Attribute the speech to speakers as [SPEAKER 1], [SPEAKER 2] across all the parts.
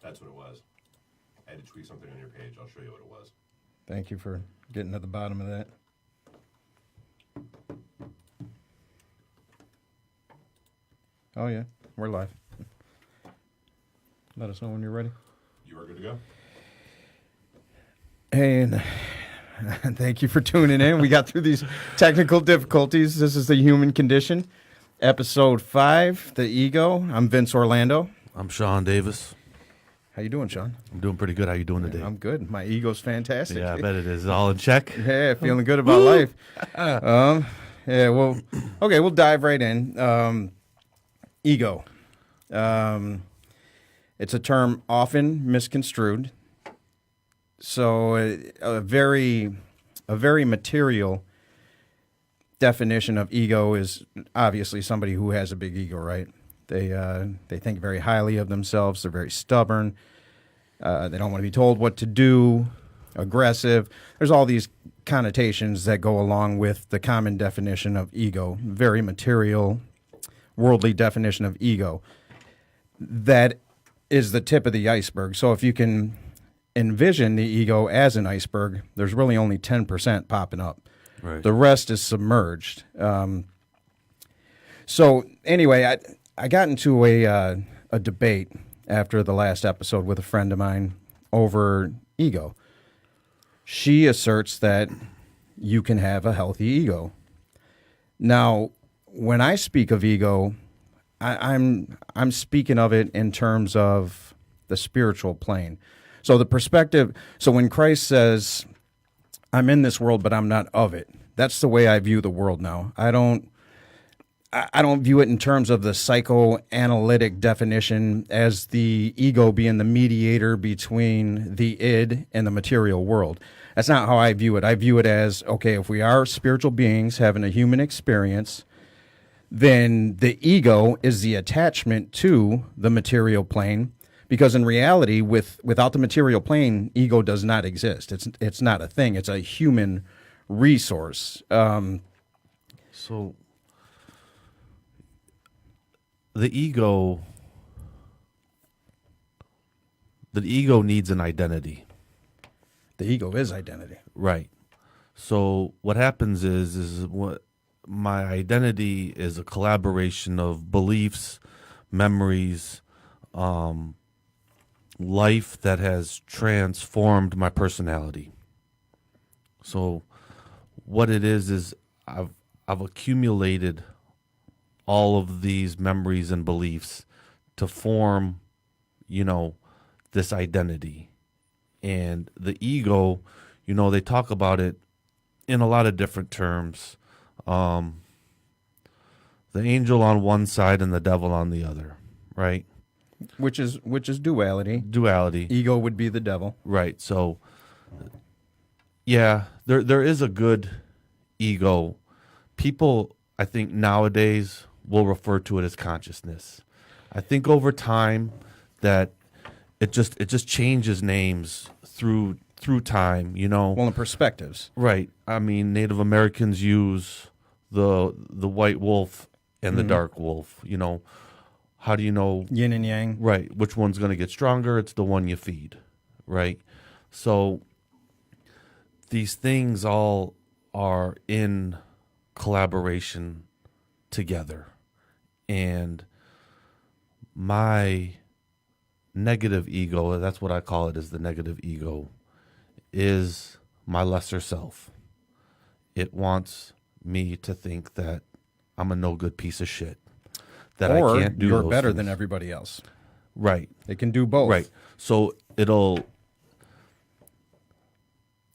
[SPEAKER 1] That's what it was. I had to tweak something on your page. I'll show you what it was.
[SPEAKER 2] Thank you for getting to the bottom of that. Oh, yeah. We're live. Let us know when you're ready.
[SPEAKER 1] You are good to go?
[SPEAKER 2] Hey, and thank you for tuning in. We got through these technical difficulties. This is The Human Condition, Episode 5, The Ego. I'm Vince Orlando.
[SPEAKER 3] I'm Sean Davis.
[SPEAKER 2] How you doing, Sean?
[SPEAKER 3] I'm doing pretty good. How you doing today?
[SPEAKER 2] I'm good. My ego's fantastic.
[SPEAKER 3] Yeah, I bet it is. All in check?
[SPEAKER 2] Yeah, feeling good about life. Yeah, well, okay, we'll dive right in. Ego. It's a term often misconstrued. So a very material definition of ego is obviously somebody who has a big ego, right? They think very highly of themselves. They're very stubborn. They don't want to be told what to do. Aggressive. There's all these connotations that go along with the common definition of ego. Very material, worldly definition of ego. That is the tip of the iceberg. So if you can envision the ego as an iceberg, there's really only 10% popping up.
[SPEAKER 3] Right.
[SPEAKER 2] The rest is submerged. So anyway, I got into a debate after the last episode with a friend of mine over ego. She asserts that you can have a healthy ego. Now, when I speak of ego, I'm speaking of it in terms of the spiritual plane. So the perspective, so when Christ says, I'm in this world, but I'm not of it, that's the way I view the world now. I don't view it in terms of the psychoanalytic definition as the ego being the mediator between the id and the material world. That's not how I view it. I view it as, okay, if we are spiritual beings having a human experience, then the ego is the attachment to the material plane, because in reality, without the material plane, ego does not exist. It's not a thing. It's a human resource.
[SPEAKER 3] So the ego needs an identity.
[SPEAKER 2] The ego is identity.
[SPEAKER 3] Right. So what happens is what my identity is a collaboration of beliefs, memories, life that has transformed my personality. So what it is I've accumulated all of these memories and beliefs to form, this identity. And the ego, they talk about it in a lot of different terms. The angel on one side and the devil on the other, right?
[SPEAKER 2] Which is duality.
[SPEAKER 3] Duality.
[SPEAKER 2] Ego would be the devil.
[SPEAKER 3] Right. So, yeah, there is a good ego. People, I think nowadays will refer to it as consciousness. I think over time that it just changes names through time.
[SPEAKER 2] Well, in perspectives.
[SPEAKER 3] Right. I mean, Native Americans use the white wolf and the dark wolf. How do you know?
[SPEAKER 2] Yin and yang.
[SPEAKER 3] Right. Which one's going to get stronger? It's the one you feed. Right. So these things all are in collaboration together. And my negative ego, that's what I call it, is the negative ego, is my lesser self. It wants me to think that I'm a no good piece of shit. That
[SPEAKER 2] or
[SPEAKER 3] I can't do
[SPEAKER 2] you're
[SPEAKER 3] those
[SPEAKER 2] better
[SPEAKER 3] things.
[SPEAKER 2] than everybody else.
[SPEAKER 3] Right.
[SPEAKER 2] It can do both.
[SPEAKER 3] Right. So the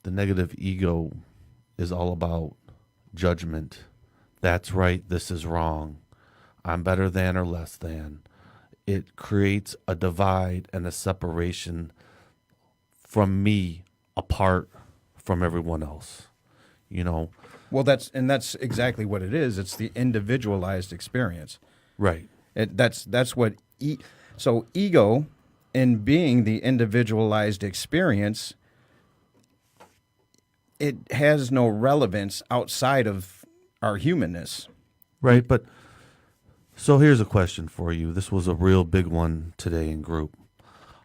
[SPEAKER 3] negative ego is all about judgment. That's right. This is wrong. I'm better than or less than. It creates a divide and a separation from me apart from everyone else.
[SPEAKER 2] Well, that's exactly what it is. It's the individualized experience.
[SPEAKER 3] Right.
[SPEAKER 2] That's what so ego, in being the individualized experience, it has no relevance outside of our humanness.
[SPEAKER 3] Right. But so here's a question for you. This was a real big one today in group.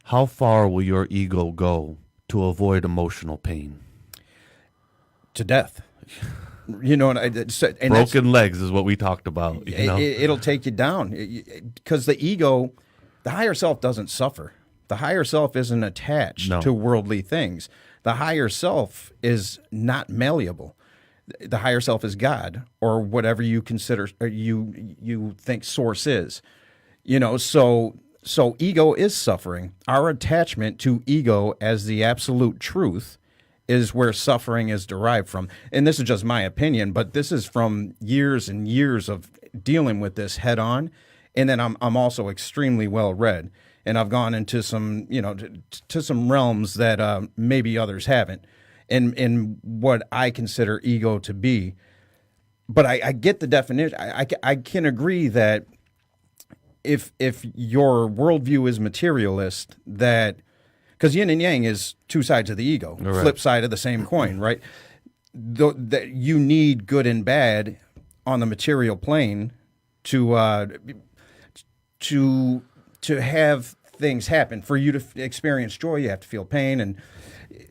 [SPEAKER 3] How far will your ego go to avoid emotional pain?
[SPEAKER 2] To death. You know, and
[SPEAKER 3] Broken legs is what we talked about. You know?
[SPEAKER 2] It'll take you down because the ego, the higher self doesn't suffer. The higher self isn't attached
[SPEAKER 3] No.
[SPEAKER 2] to worldly things. The higher self is not malleable. The higher self is God or whatever you consider or you think source is. You know, so ego is suffering. Our attachment to ego as the absolute truth is where suffering is derived from. And this is just my opinion, but this is from years and years of dealing with this head on. And then I'm also extremely well read, and I've gone into some, you know, to some realms that maybe others haven't, in what I consider ego to be. But I get the definition. I can agree that if your worldview is materialist, that because yin and yang is two sides of the ego,
[SPEAKER 3] Right.
[SPEAKER 2] flip side of the same coin, right? That you need good and bad on the material plane to have things happen. For you to experience joy, you have to feel pain, and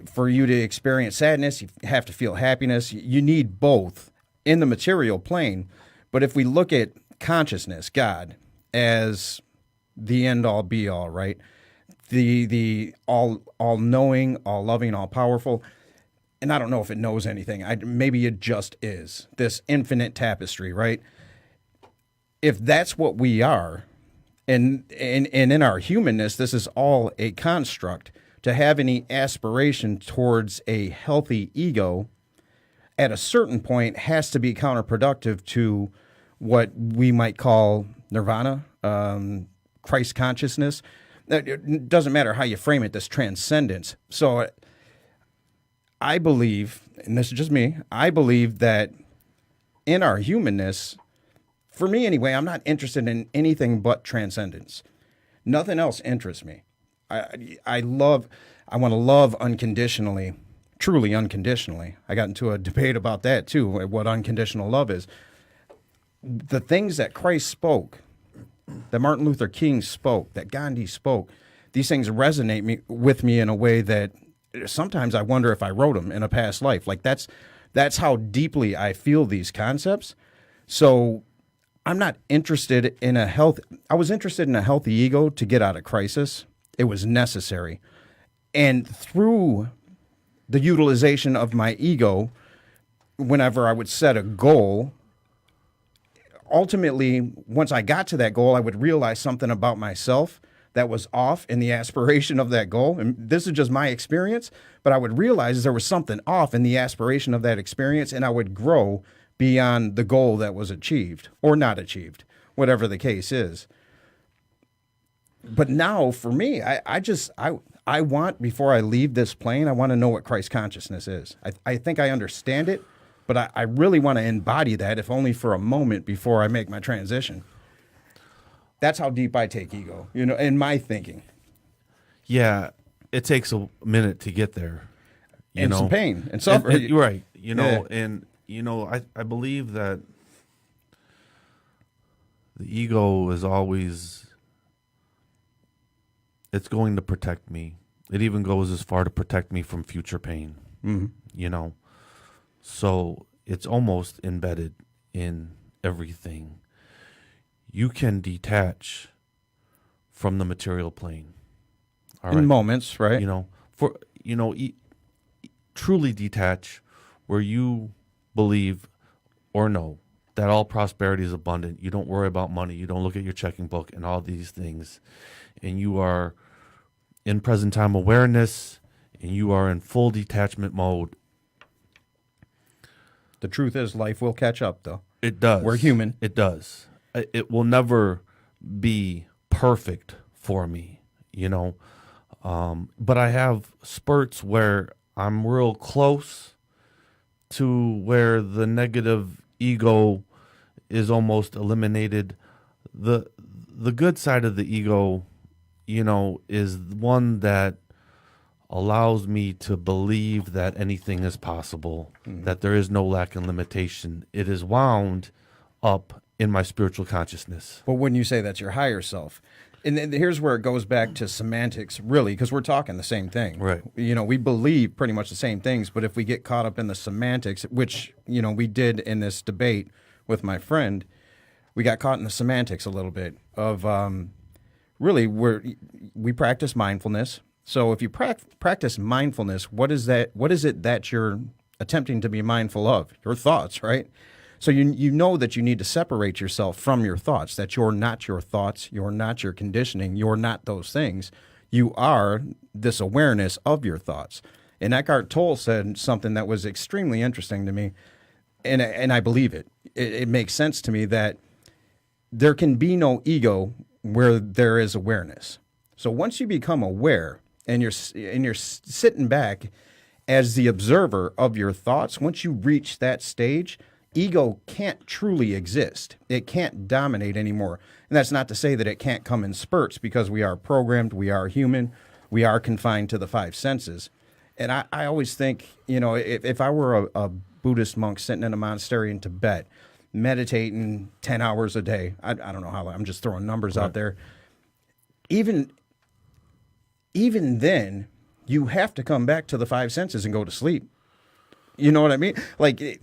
[SPEAKER 2] for you to experience sadness, you have to feel happiness. You need both in the material plane. But if we look at consciousness, God, as the end all be all, right? The all knowing, all loving, all powerful. And I don't know if it knows anything. Maybe it just is this infinite tapestry, right? If that's what we are, and in our humanness, this is all a construct. To have any aspiration towards a healthy ego at a certain point has to be counterproductive to what we might call nirvana, Christ consciousness. It doesn't matter how you frame it, this transcendence. So I believe, and this is just me, I believe that in our humanness, for me anyway, I'm not interested in anything but transcendence. Nothing else interests me. I want to love unconditionally, truly unconditionally. I got into a debate about that too, what unconditional love is. The things that Christ spoke, that Martin Luther King spoke, that Gandhi spoke, these things resonate with me in a way that sometimes I wonder if I wrote them in a past life. Like that's how deeply I feel these concepts. So I'm not interested in I was interested in a healthy ego to get out of crisis. It was necessary. And through the utilization of my ego, whenever I would set a goal, ultimately, once I got to that goal, I would realize something about myself that was off in the aspiration of that goal. And this is just my experience, but I would realize there was something off in the aspiration of that experience, and I would grow beyond the goal that was achieved or not achieved, whatever the case is. But now for me, I want, before I leave this plane, I want to know what Christ consciousness is. I think I understand it, but I really want to embody that, if only for a moment, before I make my transition. That's how deep I take ego, you know, in my thinking.
[SPEAKER 3] Yeah, it takes a minute to get there.
[SPEAKER 2] And some pain and suffering.
[SPEAKER 3] You're right. You know,
[SPEAKER 2] Yeah.
[SPEAKER 3] and you know, I believe that the ego is always, it's going to protect me. It even goes as far to protect me from future pain.
[SPEAKER 2] Mm-hmm.
[SPEAKER 3] You know, so it's almost embedded in everything. You can detach from the material plane. All
[SPEAKER 2] In moments, right?
[SPEAKER 3] You know, truly detach, where you believe or know that all prosperity is abundant. You don't worry about money. You don't look at your checking book and all these things. And you are in present time awareness, and you are in full detachment mode.
[SPEAKER 2] The truth is, life will catch up, though.
[SPEAKER 3] It does.
[SPEAKER 2] We're human.
[SPEAKER 3] It does. It will never be perfect for me, you know. But I have spurts where I'm real close to where the negative ego is almost eliminated. The good side of the ego, you know, is one that allows me to believe that anything is possible, that there is no lack and limitation. It is wound up in my spiritual consciousness.
[SPEAKER 2] But when you say that's your higher self, and then here's where it goes back to semantics, really, because we're talking the same thing.
[SPEAKER 3] Right.
[SPEAKER 2] You know, we believe pretty much the same things, but if we get caught up in the semantics, which, you know, we did in this debate with my friend, we got caught in the semantics a little bit of really we practice mindfulness. So if you practice mindfulness, what is that? What is it that you're attempting to be mindful of? Your thoughts, right? So you know that you need to separate yourself from your thoughts, that you're not your thoughts, you're not your conditioning, you're not those things. You are this awareness of your thoughts. And Eckhart Tolle said something that was extremely interesting to me, and I believe it. It makes sense to me that there can be no ego where there is awareness. So once you become aware and you're sitting back as the observer of your thoughts, once you reach that stage, ego can't truly exist. It can't dominate anymore. And that's not to say that it can't come in spurts, because we are programmed, we are human, we are confined to the five senses. And I always think, you know, if I were a Buddhist monk sitting in a monastery in Tibet, meditating 10 hours a day, I don't know how long, I'm just throwing numbers out there. Even then, you have to come back to the five senses and go to sleep. You know what I mean? Like,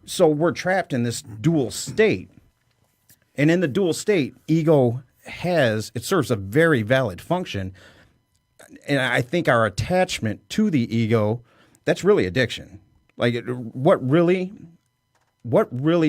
[SPEAKER 2] so we're trapped in this dual state. And in the dual state, ego serves a very valid function. And I think our attachment to the ego, that's really addiction. Like, what really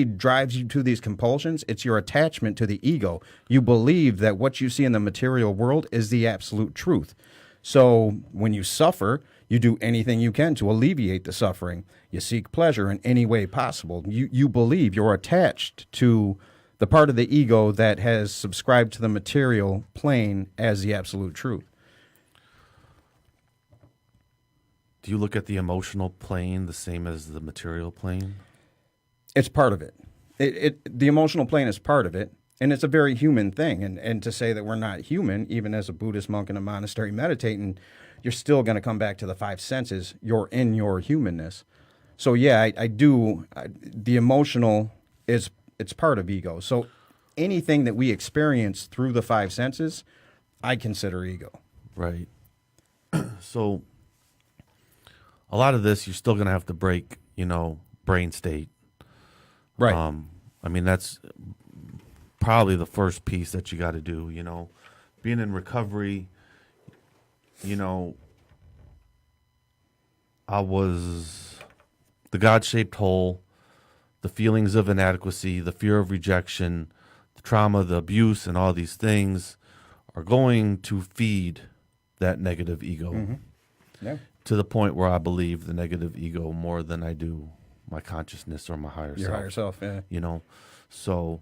[SPEAKER 2] drives you to these compulsions? It's your attachment to the ego. You believe that what you see in the material world is the absolute truth. So when you suffer, you do anything you can to alleviate the suffering. You seek pleasure in any way possible. You believe you're attached to the part of the ego that has subscribed to the material plane as the absolute truth.
[SPEAKER 3] Do you look at the emotional plane the same as the material plane?
[SPEAKER 2] It's part of it. The emotional plane is part of it, and it's a very human thing. And to say that we're not human, even as a Buddhist monk in a monastery meditating, you're still going to come back to the five senses. You're in your humanness. So yeah, I do. The emotional it's part of ego. So anything that we experience through the five senses, I consider ego.
[SPEAKER 3] Right. So a lot of this, you're still going to have to break, brain state.
[SPEAKER 2] Right.
[SPEAKER 3] I mean, that's probably the first piece that you got to do, being in recovery, I was the God-shaped hole, the feelings of inadequacy, the fear of rejection, the trauma, the abuse, and all these things are going to feed that negative ego.
[SPEAKER 2] Mm-hmm. Yeah.
[SPEAKER 3] To the point where I believe the negative ego more than I do my consciousness or my higher self.
[SPEAKER 2] Your higher self, yeah.
[SPEAKER 3] So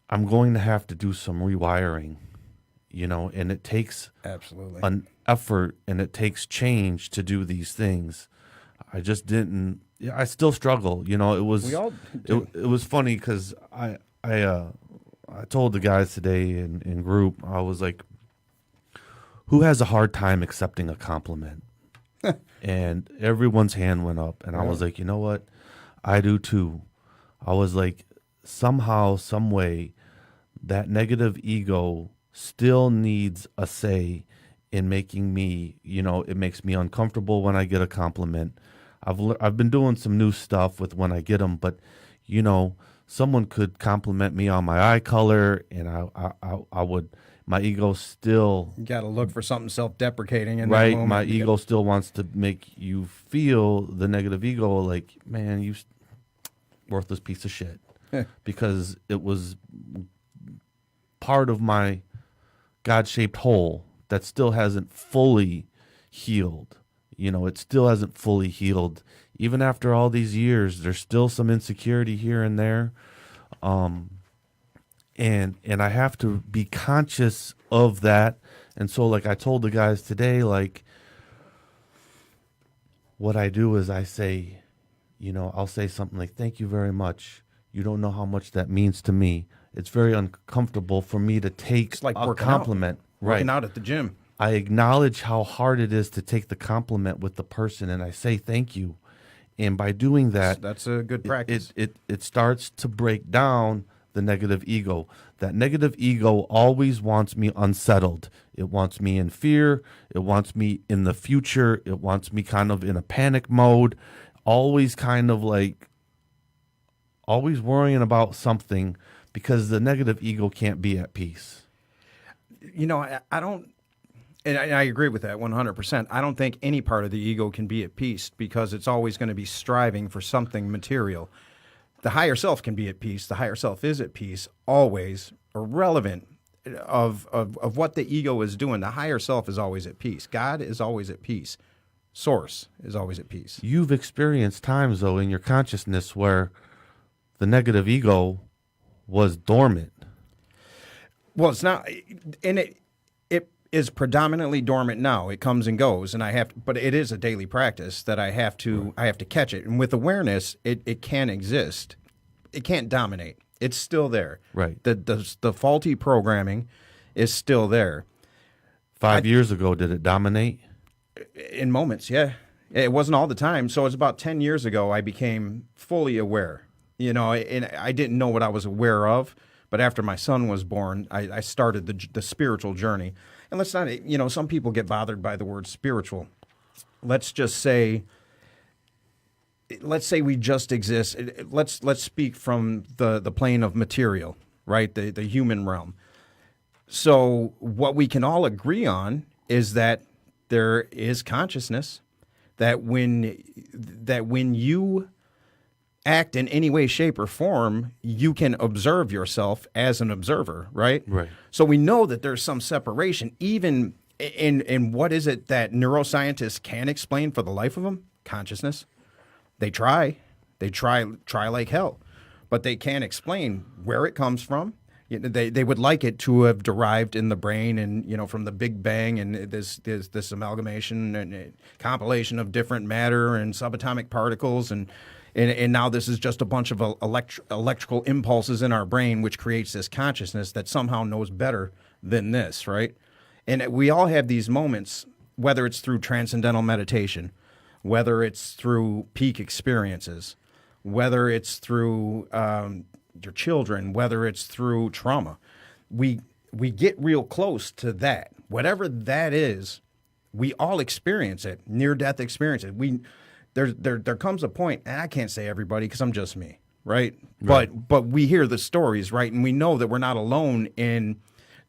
[SPEAKER 3] I'm going to have to do some rewiring, and it takes
[SPEAKER 2] absolutely
[SPEAKER 3] an effort and it takes change to do these things. I just didn't. I still struggle. It was.
[SPEAKER 2] We all do.
[SPEAKER 3] It was funny because I told the guys today in group, I was like, who has a hard time accepting a compliment? And everyone's hand went up, and I was like, you know what? I do too. I was like, somehow, some way, that negative ego still needs a say in making me, it makes me uncomfortable when I get a compliment. I've been doing some new stuff with when I get them, but someone could compliment me on my eye color, and I would. My ego still...
[SPEAKER 2] You got to look for something self-deprecating in
[SPEAKER 3] right,
[SPEAKER 2] that moment.
[SPEAKER 3] my ego still wants to make you feel, the negative ego, like, man, you worthless piece of shit. Because it was part of my God-shaped hole that still hasn't fully healed. It still hasn't fully healed. Even after all these years, there's still some insecurity here and there. And I have to be conscious of that. And so, like I told the guys today, like, what I do is I say, I'll say something like, thank you very much. You don't know how much that means to me. It's very uncomfortable for me to take
[SPEAKER 2] it's like
[SPEAKER 3] a compliment.
[SPEAKER 2] Working out at the gym.
[SPEAKER 3] I acknowledge how hard it is to take the compliment with the person, and I say thank you. And by doing that,
[SPEAKER 2] That's a good practice.
[SPEAKER 3] it starts to break down the negative ego. That negative ego always wants me unsettled. It wants me in fear. It wants me in the future. It wants me kind of in a panic mode, always kind of like always worrying about something, because the negative ego can't be at peace.
[SPEAKER 2] You know, I don't, and I agree with that 100%. I don't think any part of the ego can be at peace because it's always going to be striving for something material. The higher self can be at peace. The higher self is at peace, always, irrelevant of what the ego is doing. The higher self is always at peace. God is always at peace. Source is always at peace.
[SPEAKER 3] You've experienced times, though, in your consciousness where the negative ego was dormant.
[SPEAKER 2] Well, it's not, and it is predominantly dormant now. It comes and goes, and but it is a daily practice that I have to catch it. And with awareness, it can exist. It can't dominate. It's still there.
[SPEAKER 3] Right.
[SPEAKER 2] The faulty programming is still there.
[SPEAKER 3] 5 years ago, did it dominate?
[SPEAKER 2] In moments, yeah. It wasn't all the time. So it's about 10 years ago I became fully aware. You know, and I didn't know what I was aware of, but after my son was born, I started the spiritual journey. And let's not, you know, some people get bothered by the word spiritual. Let's say we just exist. Let's speak from the plane of material, right? The human realm. So what we can all agree on is that there is consciousness, that when you act in any way, shape, or form, you can observe yourself as an observer, right?
[SPEAKER 3] Right.
[SPEAKER 2] So we know that there's some separation, even in what is it that neuroscientists can explain for the life of them? Consciousness. They try like hell, but they can't explain where it comes from. You know, they would like it to have derived in the brain and, you know, from the Big Bang and this amalgamation and compilation of different matter and subatomic particles and now this is just a bunch of electrical impulses in our brain which creates this consciousness that somehow knows better than this, right? And we all have these moments, whether it's through transcendental meditation, whether it's through peak experiences, whether it's through your children, whether it's through trauma. We get real close to that. Whatever that is, we all experience it, near-death experiences. There comes a point, and I can't say everybody because I'm just me, right? But we hear the stories, right? And we know that we're not alone in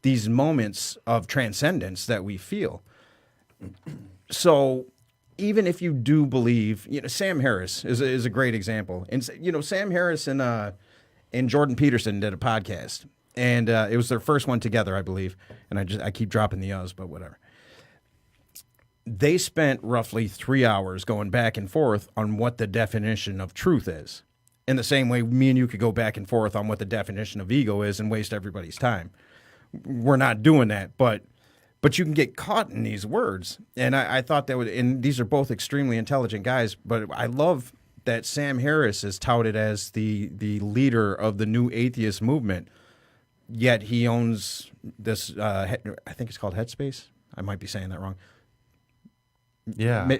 [SPEAKER 2] these moments of transcendence that we feel. So even if you do believe, you know, Sam Harris is a great example. And, you know, Sam Harris and Jordan Peterson did a podcast, and it was their first one together, I believe. And I keep dropping the O's, but whatever. They spent roughly 3 hours going back and forth on what the definition of truth is. In the same way, me and you could go back and forth on what the definition of ego is and waste everybody's time. We're not doing that, but you can get caught in these words. And I thought that and these are both extremely intelligent guys, but I love that Sam Harris is touted as the leader of the new atheist movement, yet he owns this, I think it's called Headspace. I might be saying that wrong.
[SPEAKER 3] Yeah.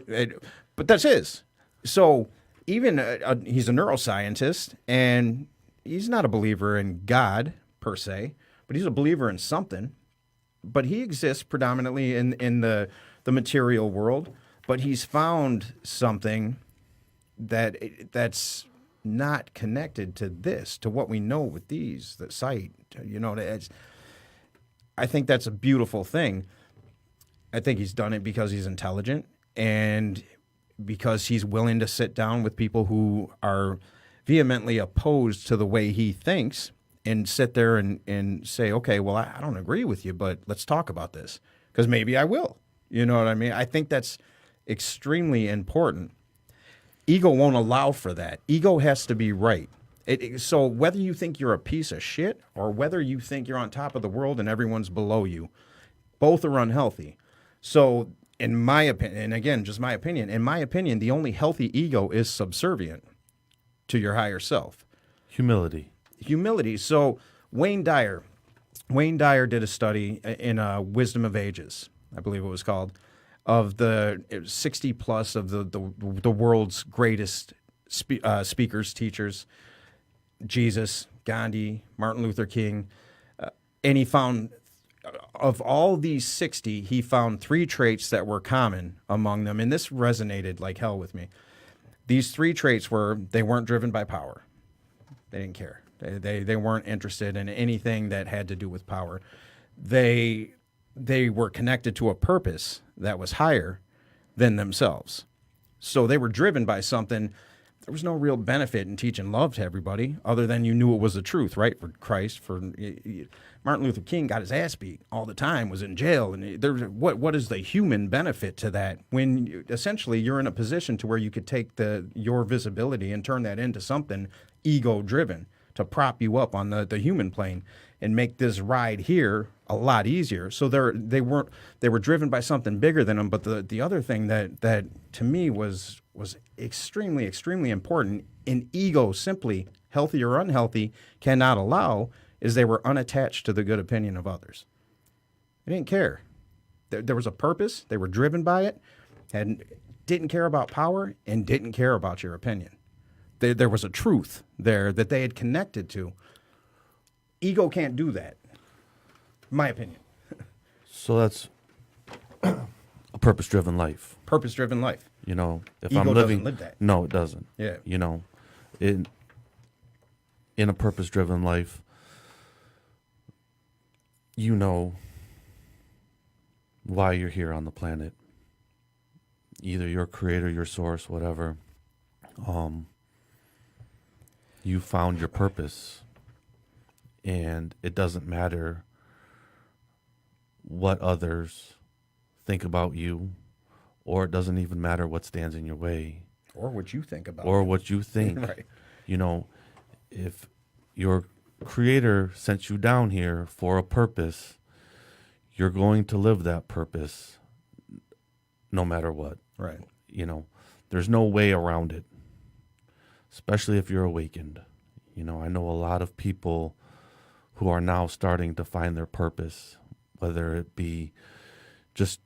[SPEAKER 2] But that's his. So even he's a neuroscientist, and he's not a believer in God per se, but he's a believer in something. But he exists predominantly in the material world, but he's found something that's not connected to this, to what we know with these, the sight, you know. I think that's a beautiful thing. I think he's done it because he's intelligent and because he's willing to sit down with people who are vehemently opposed to the way he thinks and sit there and say, okay, well, I don't agree with you, but let's talk about this because maybe I will. You know what I mean? I think that's extremely important. Ego won't allow for that. Ego has to be right. So whether you think you're a piece of shit or whether you think you're on top of the world and everyone's below you, both are unhealthy. So in my opinion, and again, just my opinion, in my opinion, the only healthy ego is subservient to your higher self.
[SPEAKER 3] Humility.
[SPEAKER 2] So Wayne Dyer did a study in Wisdom of Ages, I believe it was called, of the 60 plus of the world's greatest speakers, teachers, Jesus, Gandhi, Martin Luther King, and he found, of all these 60, he found 3 traits that were common among them, and this resonated like hell with me. These 3 traits were they weren't driven by power. They didn't care. They weren't interested in anything that had to do with power. They were connected to a purpose that was higher than themselves. So they were driven by something. There was no real benefit in teaching love to everybody other than you knew it was the truth, right? For Christ, for Martin Luther King got his ass beat all the time, was in jail. And what is the human benefit to that when essentially you're in a position to where you could take your visibility and turn that into something ego-driven to prop you up on the human plane and make this ride here a lot easier. So they were driven by something bigger than them. But the other thing that to me was extremely, extremely important, and ego simply, healthy or unhealthy, cannot allow, is they were unattached to the good opinion of others. They didn't care. There was a purpose. They were driven by it, and didn't care about power and didn't care about your opinion. There was a truth there that they had connected to. Ego can't do that, in my opinion.
[SPEAKER 3] So that's a purpose-driven life.
[SPEAKER 2] Purpose-driven life.
[SPEAKER 3] You know, if
[SPEAKER 2] Ego
[SPEAKER 3] I'm living,
[SPEAKER 2] doesn't live that.
[SPEAKER 3] no, it doesn't.
[SPEAKER 2] Yeah.
[SPEAKER 3] You know, in a purpose-driven life, you know why you're here on the planet. Either your creator, your source, whatever. You found your purpose, and it doesn't matter what others think about you, or it doesn't even matter what stands in your way,
[SPEAKER 2] Or what you think about
[SPEAKER 3] or
[SPEAKER 2] it.
[SPEAKER 3] what you think.
[SPEAKER 2] Right.
[SPEAKER 3] You know, if your creator sent you down here for a purpose, you're going to live that purpose no matter what.
[SPEAKER 2] Right.
[SPEAKER 3] You know, there's no way around it, especially if you're awakened. You know, I know a lot of people who are now starting to find their purpose, whether it be just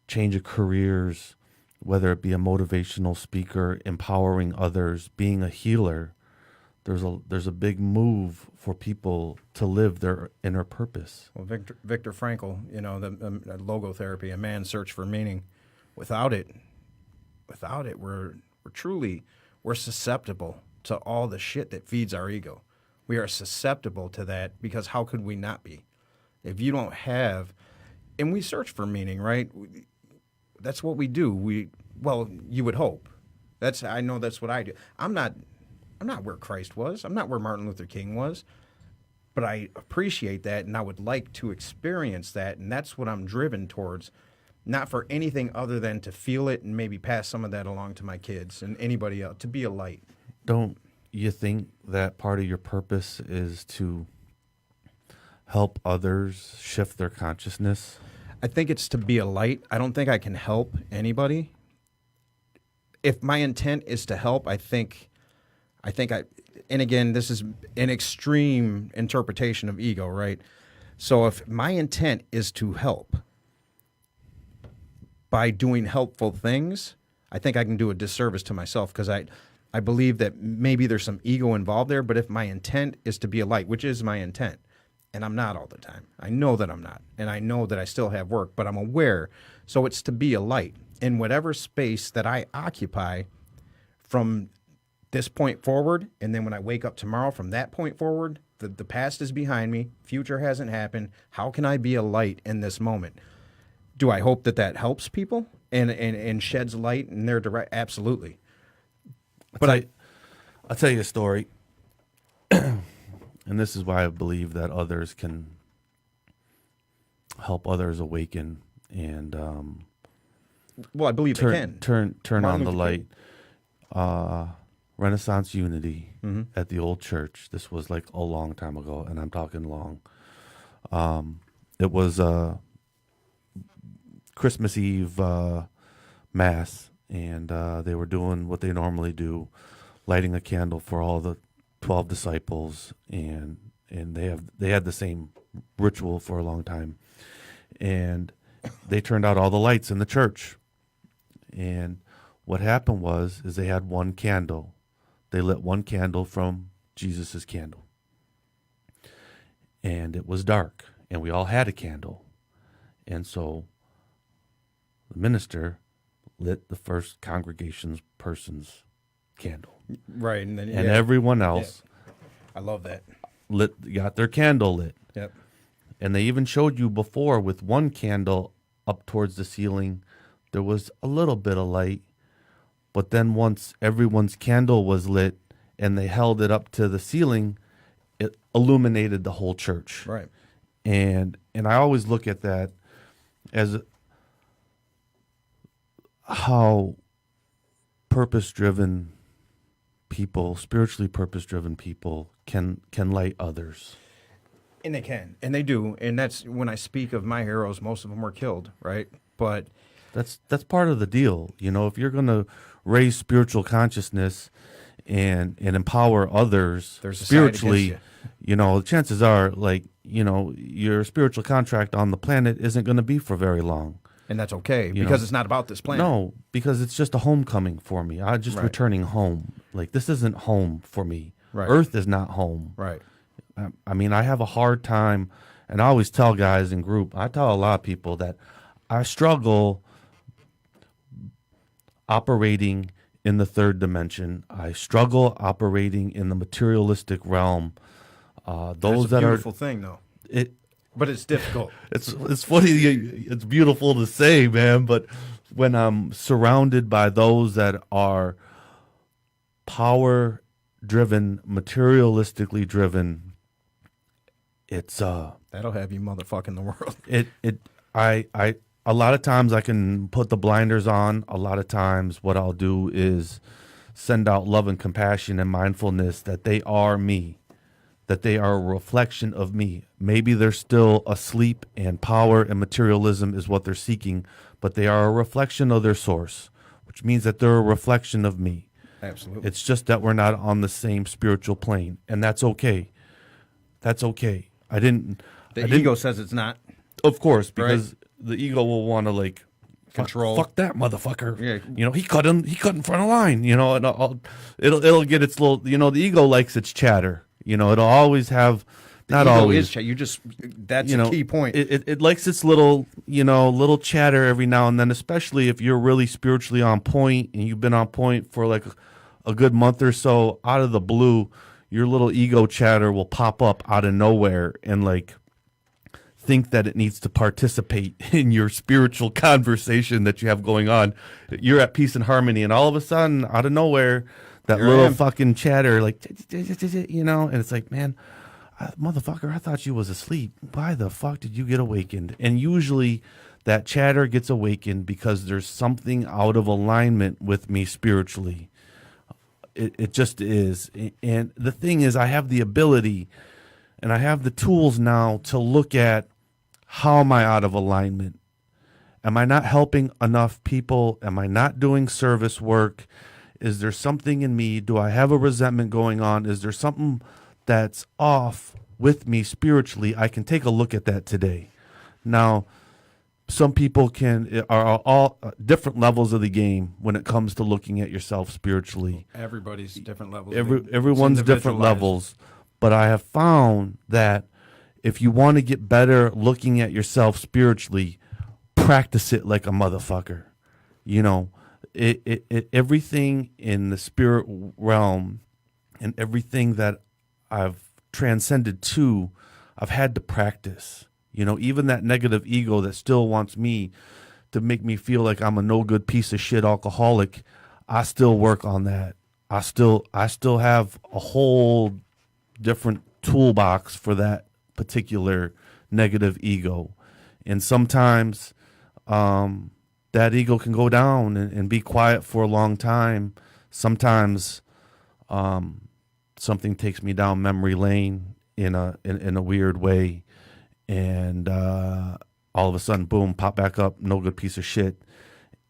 [SPEAKER 3] change of careers, whether it be a motivational speaker, empowering others, being a healer. There's a big move for people to live their inner purpose.
[SPEAKER 2] Well, Viktor Frankl, you know, the logotherapy, a man's search for meaning. Without it, we're susceptible to all the shit that feeds our ego. We are susceptible to that because how could we not be? If you don't have, and we search for meaning, right? That's what we do. Well, you would hope. I know that's what I do. I'm not where Christ was. I'm not where Martin Luther King was. But I appreciate that, and I would like to experience that, and that's what I'm driven towards. Not for anything other than to feel it and maybe pass some of that along to my kids and anybody else, to be a light.
[SPEAKER 3] Don't you think that part of your purpose is to help others shift their consciousness?
[SPEAKER 2] I think it's to be a light. I don't think I can help anybody. If my intent is to help, and again, this is an extreme interpretation of ego, right? So if my intent is to help by doing helpful things, I think I can do a disservice to myself because I believe that maybe there's some ego involved there, but if my intent is to be a light, which is my intent, and I'm not all the time. I know that I'm not, and I know that I still have work, but I'm aware. So it's to be a light in whatever space that I occupy from this point forward, and then when I wake up tomorrow from that point forward, the past is behind me, future hasn't happened. How can I be a light in this moment? Do I hope that helps people and sheds light in their direct? Absolutely. But
[SPEAKER 3] I'll tell you a story. And this is why I believe that others can help others awaken and
[SPEAKER 2] I believe they can.
[SPEAKER 3] turn
[SPEAKER 2] Martin
[SPEAKER 3] on the
[SPEAKER 2] Luther
[SPEAKER 3] light. Renaissance Unity at the old church. This was like a long time ago, and I'm talking long. It was Christmas Eve Mass, and they were doing what they normally do, lighting a candle for all the 12 disciples, and they had the same ritual for a long time, and they turned out all the lights in the church, And what happened is they had one candle. They lit one candle from Jesus's candle. And it was dark, and we all had a candle. And so the minister lit the first congregation's person's candle.
[SPEAKER 2] Right. And then
[SPEAKER 3] And everyone else
[SPEAKER 2] I love that.
[SPEAKER 3] got their candle lit.
[SPEAKER 2] Yep.
[SPEAKER 3] And they even showed you before with one candle up towards the ceiling, there was a little bit of light. But then once everyone's candle was lit and they held it up to the ceiling, it illuminated the whole church.
[SPEAKER 2] Right.
[SPEAKER 3] And I always look at that as how purpose-driven people, spiritually purpose-driven people can light others.
[SPEAKER 2] And they can, and they do, and that's when I speak of my heroes. Most of them were killed, right? But
[SPEAKER 3] That's part of the deal. You know, if you're going to raise spiritual consciousness and empower others
[SPEAKER 2] There's a side
[SPEAKER 3] spiritually,
[SPEAKER 2] against
[SPEAKER 3] you know, chances are, like, you know, your spiritual contract on the planet isn't going to be for very long.
[SPEAKER 2] and that's okay
[SPEAKER 3] You
[SPEAKER 2] because
[SPEAKER 3] know,
[SPEAKER 2] it's not about this planet.
[SPEAKER 3] No, because it's just a homecoming for me. I'm just
[SPEAKER 2] Right.
[SPEAKER 3] returning home. Like, this isn't home for me.
[SPEAKER 2] Right.
[SPEAKER 3] Earth is not home.
[SPEAKER 2] Right.
[SPEAKER 3] I mean, I have a hard time, and I always tell guys in group, I tell a lot of people that I struggle operating in the third dimension. I struggle operating in the materialistic realm.
[SPEAKER 2] That's
[SPEAKER 3] Those
[SPEAKER 2] a
[SPEAKER 3] that are
[SPEAKER 2] beautiful thing, though. But it's difficult.
[SPEAKER 3] it's funny, it's beautiful to say, man, but when I'm surrounded by those that are power driven, materialistically driven, it's
[SPEAKER 2] That'll have you motherfucking the world.
[SPEAKER 3] I a lot of times I can put the blinders on. A lot of times what I'll do is send out love and compassion and mindfulness that they are me, that they are a reflection of me. Maybe they're still asleep and power and materialism is what they're seeking, but they are a reflection of their source, which means that they're a reflection of me.
[SPEAKER 2] Absolutely.
[SPEAKER 3] It's just that we're not on the same spiritual plane, and that's okay. That's okay.
[SPEAKER 2] The ego says it's not.
[SPEAKER 3] Of course, because the ego will want to, like,
[SPEAKER 2] Control.
[SPEAKER 3] Fuck that motherfucker.
[SPEAKER 2] Yeah.
[SPEAKER 3] You know, he cut in front of line. You know, and it'll get its little. You know, the ego likes its chatter. You know, it'll always have. Not
[SPEAKER 2] ego
[SPEAKER 3] always.
[SPEAKER 2] That's
[SPEAKER 3] You know,
[SPEAKER 2] a key point.
[SPEAKER 3] It likes its little chatter every now and then, especially if you're really spiritually on point and you've been on point for like a good month or so. Out of the blue, your little ego chatter will pop up out of nowhere and, like, think that it needs to participate in your spiritual conversation that you have going on. You're at peace and harmony, and all of a sudden, out of nowhere, that
[SPEAKER 2] Here I
[SPEAKER 3] little
[SPEAKER 2] am.
[SPEAKER 3] fucking chatter, like, you know, and it's like, man, motherfucker, I thought you was asleep. Why the fuck did you get awakened? And usually that chatter gets awakened because there's something out of alignment with me spiritually. It just is. And the thing is, I have the ability and I have the tools now to look at, how am I out of alignment? Am I not helping enough people? Am I not doing service work? Is there something in me? Do I have a resentment going on? Is there something that's off with me spiritually? I can take a look at that today. Now, some people are all different levels of the game when it comes to looking at yourself spiritually.
[SPEAKER 2] Everybody's different levels.
[SPEAKER 3] Everyone's
[SPEAKER 2] It's
[SPEAKER 3] different
[SPEAKER 2] individualized.
[SPEAKER 3] levels. But I have found that if you want to get better looking at yourself spiritually, practice it like a motherfucker. You know, everything in the spirit realm and everything that I've transcended to, I've had to practice. You know, even that negative ego that still wants me to make me feel like I'm a no good piece of shit alcoholic, I still work on that. I still have a whole different toolbox for that particular negative ego. And sometimes that ego can go down and be quiet for a long time. Sometimes something takes me down memory lane in a weird way, and all of a sudden, boom, pop back up, no good piece of shit.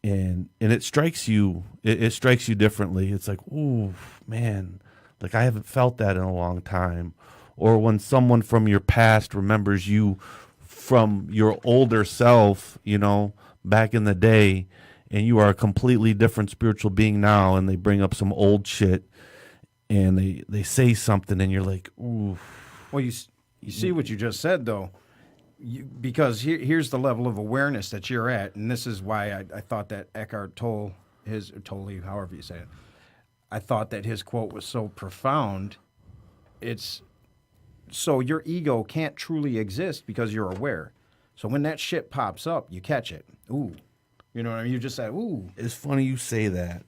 [SPEAKER 3] And it strikes you. It strikes you differently. It's like, ooh, man, like I haven't felt that in a long time. Or when someone from your past remembers you from your older self, you know, back in the day, and you are a completely different spiritual being now, and they bring up some old shit, and they say something, and you're like, ooh.
[SPEAKER 2] Well, you see what you just said, though, because here's the level of awareness that you're at, and this is why I thought that Eckhart Tolle, however you say it, I thought that his quote was so profound. It's so your ego can't truly exist because you're aware. So when that shit pops up, you catch it. Ooh. You know what I mean? You just say, ooh.
[SPEAKER 3] It's funny you say that,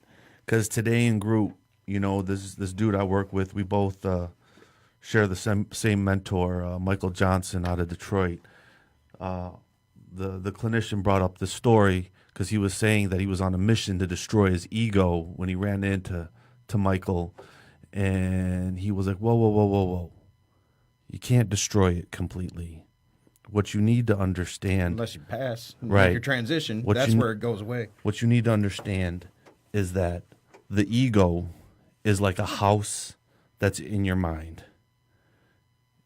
[SPEAKER 3] because today in group, this dude I work with, we both share the same mentor, Michael Johnson out of Detroit. The clinician brought up this story because he was saying that he was on a mission to destroy his ego when he ran into Michael, and he was like, whoa. You can't destroy it completely. What you need to understand,
[SPEAKER 2] Unless you pass,
[SPEAKER 3] right?
[SPEAKER 2] make your transition, that's where it goes away.
[SPEAKER 3] What you need to understand is that the ego is like a house that's in your mind.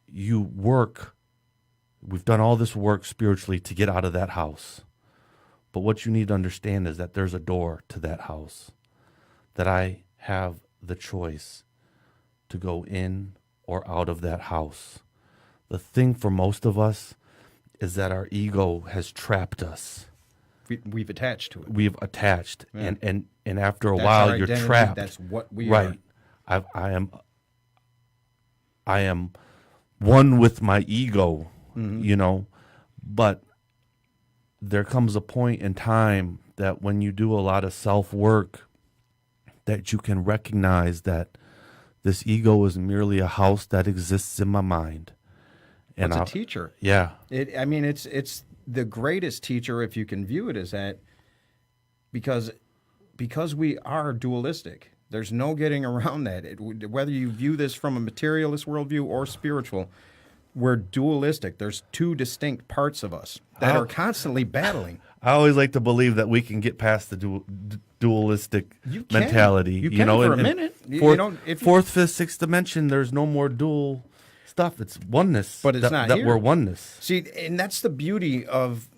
[SPEAKER 3] We've done all this work spiritually to get out of that house. But what you need to understand is that there's a door to that house, that I have the choice to go in or out of that house. The thing for most of us is that our ego has trapped us.
[SPEAKER 2] We've attached to it.
[SPEAKER 3] We've attached,
[SPEAKER 2] Yeah.
[SPEAKER 3] and after a
[SPEAKER 2] That's
[SPEAKER 3] while
[SPEAKER 2] our
[SPEAKER 3] you're
[SPEAKER 2] identity.
[SPEAKER 3] trapped.
[SPEAKER 2] That's what we
[SPEAKER 3] Right.
[SPEAKER 2] are.
[SPEAKER 3] I am one with my ego,
[SPEAKER 2] Mm-hmm.
[SPEAKER 3] but there comes a point in time that when you do a lot of self-work, that you can recognize that this ego is merely a house that exists in my mind. And
[SPEAKER 2] It's a teacher.
[SPEAKER 3] Yeah.
[SPEAKER 2] It's the greatest teacher if you can view it as that, because we are dualistic. There's no getting around that. Whether you view this from a materialist worldview or spiritual, we're dualistic. There's two distinct parts of us that are constantly battling.
[SPEAKER 3] I always like to believe that we can get past the dualistic
[SPEAKER 2] You can.
[SPEAKER 3] mentality.
[SPEAKER 2] You can for a minute.
[SPEAKER 3] Fourth, fifth, sixth dimension, there's no more dual stuff. It's oneness.
[SPEAKER 2] But it's not here.
[SPEAKER 3] We're oneness.
[SPEAKER 2] See, and that's the beauty of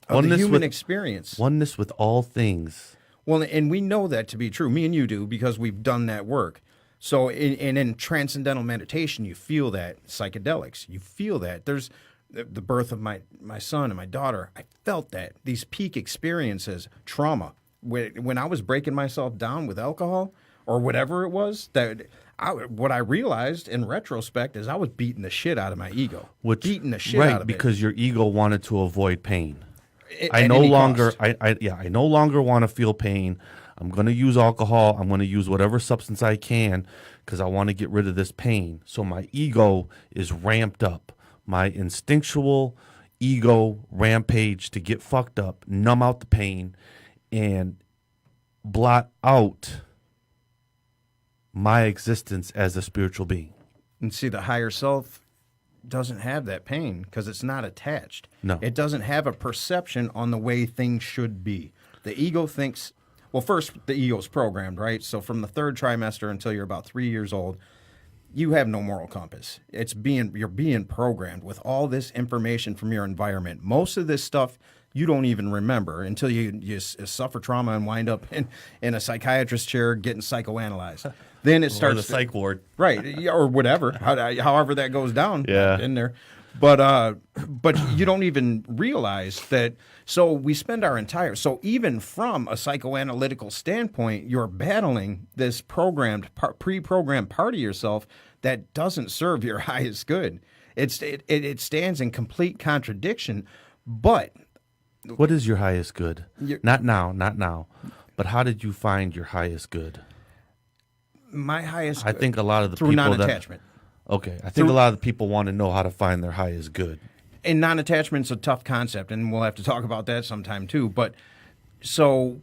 [SPEAKER 3] Oneness
[SPEAKER 2] the human
[SPEAKER 3] with-
[SPEAKER 2] experience.
[SPEAKER 3] Oneness with all things.
[SPEAKER 2] Well, and we know that to be true. Me and you do, because we've done that work. So in transcendental meditation, you feel that. Psychedelics, you feel that. There's the birth of my son and my daughter. I felt that. These peak experiences, trauma. When I was breaking myself down with alcohol or whatever it was, what I realized in retrospect is I was beating the shit out of my ego. Beating the shit out of
[SPEAKER 3] because your ego wanted to avoid pain.
[SPEAKER 2] it.
[SPEAKER 3] I
[SPEAKER 2] At
[SPEAKER 3] no
[SPEAKER 2] any
[SPEAKER 3] longer
[SPEAKER 2] cost.
[SPEAKER 3] I no longer want to feel pain. I'm going to use alcohol. I'm going to use whatever substance I can because I want to get rid of this pain. So my ego is ramped up. My instinctual ego rampage to get fucked up, numb out the pain, and blot out my existence as a spiritual being.
[SPEAKER 2] And see, the higher self doesn't have that pain because it's not attached.
[SPEAKER 3] No.
[SPEAKER 2] It doesn't have a perception on the way things should be. The ego thinks, well, first, the ego's programmed, right? So from the third trimester until you're about 3 years old, you have no moral compass. You're being programmed with all this information from your environment. Most of this stuff you don't even remember until you suffer trauma and wind up in a psychiatrist's chair getting psychoanalyzed. Then it starts
[SPEAKER 3] or the psych ward.
[SPEAKER 2] Right, or whatever, however that goes down
[SPEAKER 3] Yeah.
[SPEAKER 2] in there. But you don't even realize that. So we spend our entire, so even from a psychoanalytical standpoint, you're battling this pre-programmed part of yourself that doesn't serve your highest good. It stands in complete contradiction. But
[SPEAKER 3] What is your highest good?
[SPEAKER 2] Your-
[SPEAKER 3] Not now. But how did you find your highest good?
[SPEAKER 2] my highest
[SPEAKER 3] I think a lot of the
[SPEAKER 2] through
[SPEAKER 3] people
[SPEAKER 2] non-attachment.
[SPEAKER 3] Okay, I think a lot of the people want to know how to find their highest good.
[SPEAKER 2] And non-attachment's a tough concept, and we'll have to talk about that sometime too. But so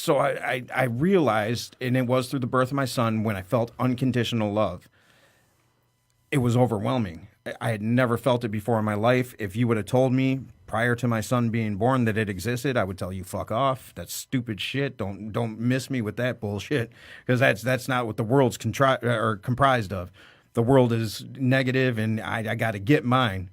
[SPEAKER 2] I realized, and it was through the birth of my son when I felt unconditional love. It was overwhelming. I had never felt it before in my life. If you would have told me prior to my son being born that it existed, I would tell you, fuck off. That's stupid shit. Don't miss me with that bullshit, because that's not what the world's comprised of. The world is negative, and I got to get mine.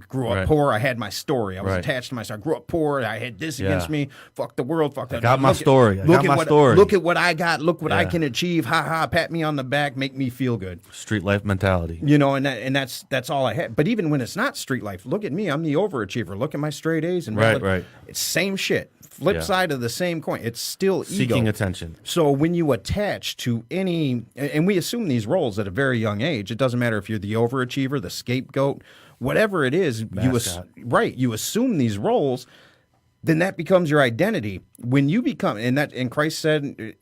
[SPEAKER 2] Grew up
[SPEAKER 3] Right.
[SPEAKER 2] poor. I had my story. I was
[SPEAKER 3] Right.
[SPEAKER 2] attached to my story. I grew up poor. I had this
[SPEAKER 3] Yeah.
[SPEAKER 2] against me. Fuck the world. Fuck that.
[SPEAKER 3] got my story. I
[SPEAKER 2] Look
[SPEAKER 3] got
[SPEAKER 2] at
[SPEAKER 3] my
[SPEAKER 2] what,
[SPEAKER 3] story.
[SPEAKER 2] Look at what I got. Look what I
[SPEAKER 3] Yeah.
[SPEAKER 2] can achieve. Ha ha. Pat me on the back. Make me feel good.
[SPEAKER 3] Street life mentality.
[SPEAKER 2] You know, and that's all I had. But even when it's not street life, look at me. I'm the overachiever. Look at my straight A's and
[SPEAKER 3] Right.
[SPEAKER 2] It's same shit. Flip
[SPEAKER 3] Yeah.
[SPEAKER 2] side of the same coin. It's still
[SPEAKER 3] Seeking
[SPEAKER 2] ego.
[SPEAKER 3] attention.
[SPEAKER 2] So when you attach to any, and we assume these roles at a very young age, it doesn't matter if you're the overachiever, the scapegoat, whatever it is, you assume these roles, then that becomes your identity. When you become, and Christ said,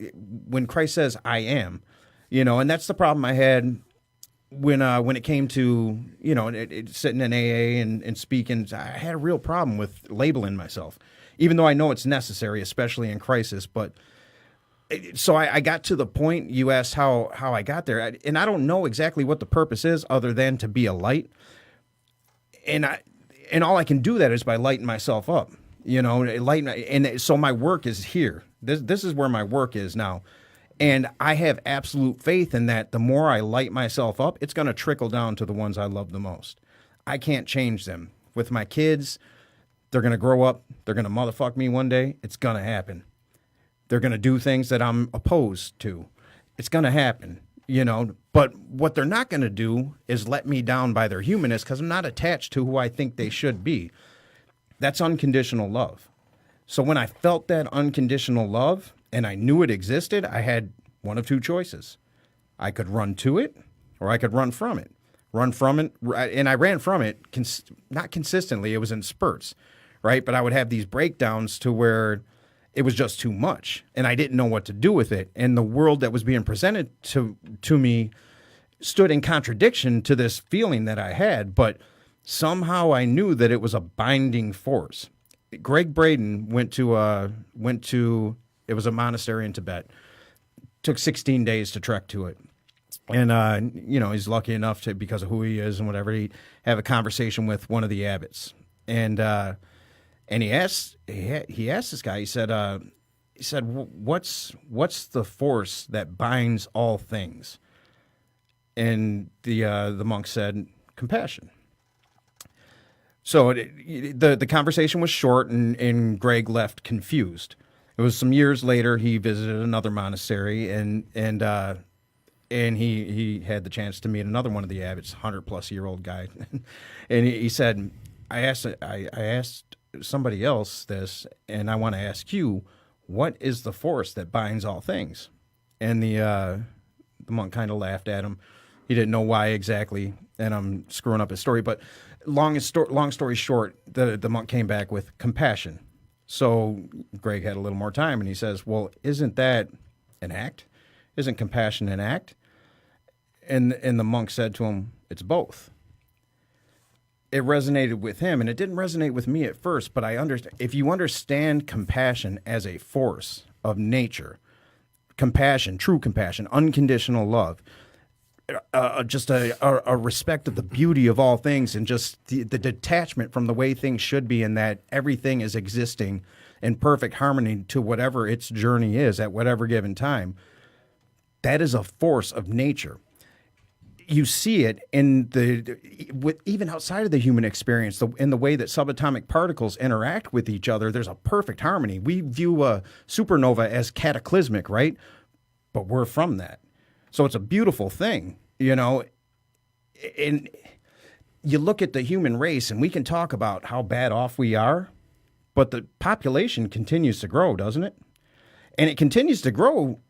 [SPEAKER 2] when Christ says, I am, you know, and that's the problem I had when it came to, you know, sitting in AA and speaking. I had a real problem with labeling myself, even though I know it's necessary, especially in crisis. But so I got to the point you asked how I got there, and I don't know exactly what the purpose is other than to be a light. And all I can do that is by lighting myself up, you know, and so my work is here. This is where my work is now. And I have absolute faith in that the more I light myself up, it's going to trickle down to the ones I love the most. I can't change them. With my kids, they're going to grow up. They're going to motherfuck me one day. It's going to happen. They're going to do things that I'm opposed to. It's going to happen, you know. But what they're not going to do is let me down by their humanness, because I'm not attached to who I think they should be. That's unconditional love. So when I felt that unconditional love and I knew it existed, I had one of two choices. I could run to it or I could run from it. Run from it, and I ran from it, not consistently. It was in spurts, right? But I would have these breakdowns to where it was just too much, and I didn't know what to do with it. And the world that was being presented to me stood in contradiction to this feeling that I had, but somehow I knew that it was a binding force. Greg Braden went to it was a monastery in Tibet. Took 16 days to trek to it. And, you know, he's lucky enough to, because of who he is and whatever, he have a conversation with one of the abbots. And he asked this guy, he said, what's the force that binds all things? And the monk said, compassion. So the conversation was short, and Greg left confused. It was some years later, he visited another monastery, and he had the chance to meet another one of the abbots, 100-plus-year-old guy. And he said, I asked somebody else this, and I want to ask you, what is the force that binds all things? And the monk kind of laughed at him. He didn't know why exactly, and I'm screwing up his story. But long story short, the monk came back with compassion. So Greg had a little more time, and he says, well, isn't that an act? Isn't compassion an act? And the monk said to him, it's both. It resonated with him, and it didn't resonate with me at first, but I understand. If you understand compassion as a force of nature, compassion, true compassion, unconditional love, just a respect of the beauty of all things, and just the detachment from the way things should be, and that everything is existing in perfect harmony to whatever its journey is at whatever given time, that is a force of nature. You see it in even outside of the human experience, in the way that subatomic particles interact with each other. There's a perfect harmony. We view a supernova as cataclysmic, right? But we're from that. So it's a beautiful thing, you know. And you look at the human race, and we can talk about how bad off we are, but the population continues to grow, doesn't it? And it continues to grow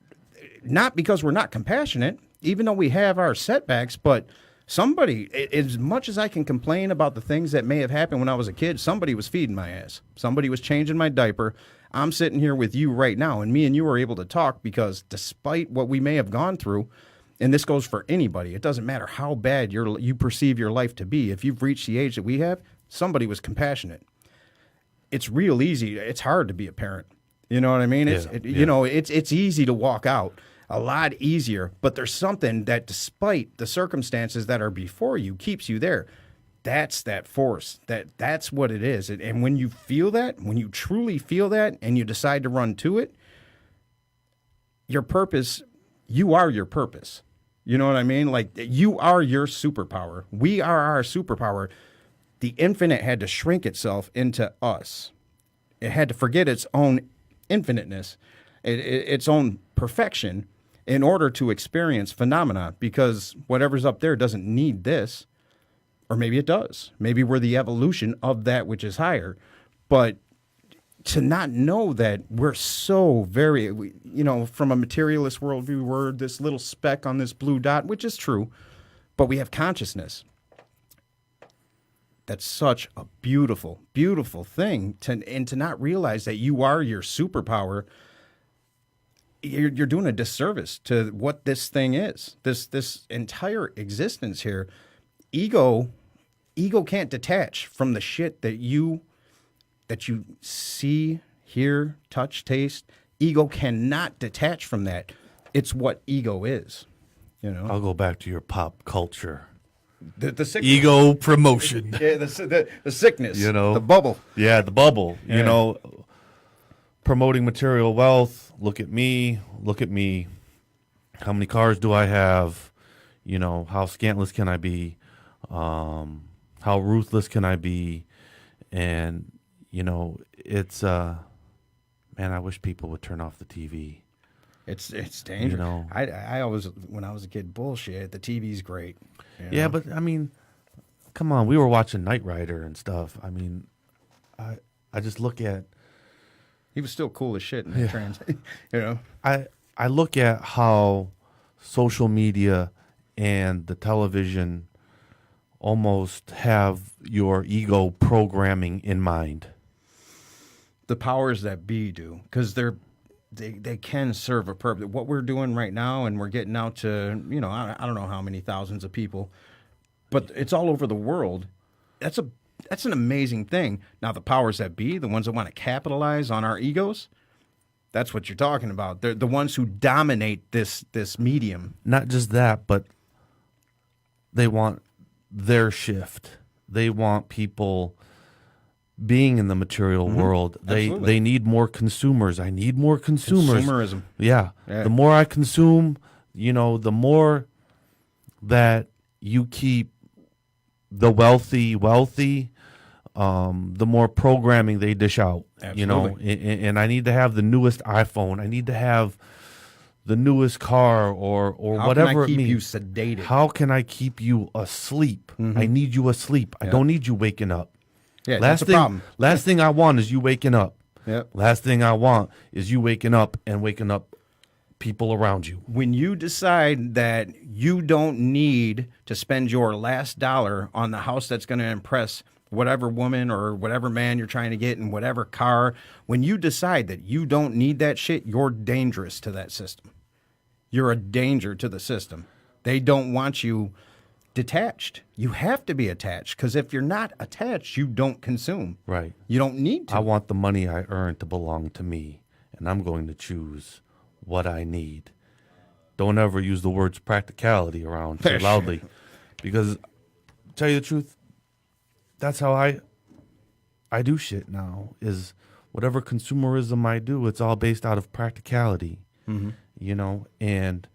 [SPEAKER 2] not because we're not compassionate, even though we have our setbacks, but somebody, as much as I can complain about the things that may have happened when I was a kid, somebody was feeding my ass. Somebody was changing my diaper. I'm sitting here with you right now, and me and you are able to talk because despite what we may have gone through, and this goes for anybody, it doesn't matter how bad you perceive your life to be. If you've reached the age that we have, somebody was compassionate. It's real easy. It's hard to be a parent. You know what I mean? You know, it's easy to walk out. A lot easier, but there's something that, despite the circumstances that are before you, keeps you there. That's that force. That's what it is. And when you feel that, when you truly feel that, and you decide to run to it, your purpose, you are your purpose. You know what I mean? Like, you are your superpower. We are our superpower. the infinite had to shrink itself into us. It had to forget its own infiniteness, its own perfection, in order to experience phenomena, because whatever's up there doesn't need this. Or maybe it does. Maybe we're the evolution of that which is higher. But to not know that we're so very, from a materialist worldview, we're this little speck on this blue dot, which is true, but we have consciousness. That's such a beautiful, beautiful thing. To not realize that you are your superpower, you're doing a disservice to what this thing is. This entire existence here. Ego can't detach from the shit that you see, hear, touch, taste. Ego cannot detach from that. It's what ego is.
[SPEAKER 3] I'll go back to your pop culture.
[SPEAKER 2] The sickness.
[SPEAKER 3] Ego promotion.
[SPEAKER 2] Yeah, the sickness. The bubble.
[SPEAKER 3] Yeah, the bubble.
[SPEAKER 2] Yeah.
[SPEAKER 3] Promoting material wealth. Look at me. How many cars do I have? How scantless can I be? How ruthless can I be? And it's man, I wish people would turn off the TV.
[SPEAKER 2] It's dangerous. I always, when I was a kid, bullshit. The TV's great.
[SPEAKER 3] Yeah, but I mean, come on, we were watching Knight Rider and stuff. I mean, I just look at.
[SPEAKER 2] He was still cool as shit in the trans.
[SPEAKER 3] I look at how social media and the television almost have your ego programming in mind.
[SPEAKER 2] The powers that be do, because they can serve a purpose. What we're doing right now, and we're getting out to, I don't know how many thousands of people, but it's all over the world. That's an amazing thing. Now, the powers that be, the ones that want to capitalize on our egos, that's what you're talking about. They're the ones who dominate this medium.
[SPEAKER 3] Not just that, but they want their shift. They want people being in the material world. They need more consumers. I need more consumers.
[SPEAKER 2] Consumerism.
[SPEAKER 3] Yeah. The more I consume, the more that you keep the wealthy, the more programming they dish out.
[SPEAKER 2] Absolutely.
[SPEAKER 3] And I need to have the newest iPhone. I need to have the newest car or whatever
[SPEAKER 2] How can I keep
[SPEAKER 3] it means.
[SPEAKER 2] you sedated?
[SPEAKER 3] How can I keep you asleep? I need you asleep. I don't need you waking up.
[SPEAKER 2] Yeah, that's a problem.
[SPEAKER 3] Last thing I want is you waking up.
[SPEAKER 2] Yep.
[SPEAKER 3] Last thing I want is you waking up and waking up people around you.
[SPEAKER 2] When you decide that you don't need to spend your last dollar on the house that's going to impress whatever woman or whatever man you're trying to get in whatever car, when you decide that you don't need that shit, you're dangerous to that system. You're a danger to the system. They don't want you detached. You have to be attached, because if you're not attached, you don't consume.
[SPEAKER 3] Right.
[SPEAKER 2] You don't need to.
[SPEAKER 3] I want the money I earn to belong to me, and I'm going to choose what I need. Don't ever use the words practicality around too loudly, because tell you the truth, that's how I do shit now. Is whatever consumerism I do, it's all based out of practicality. And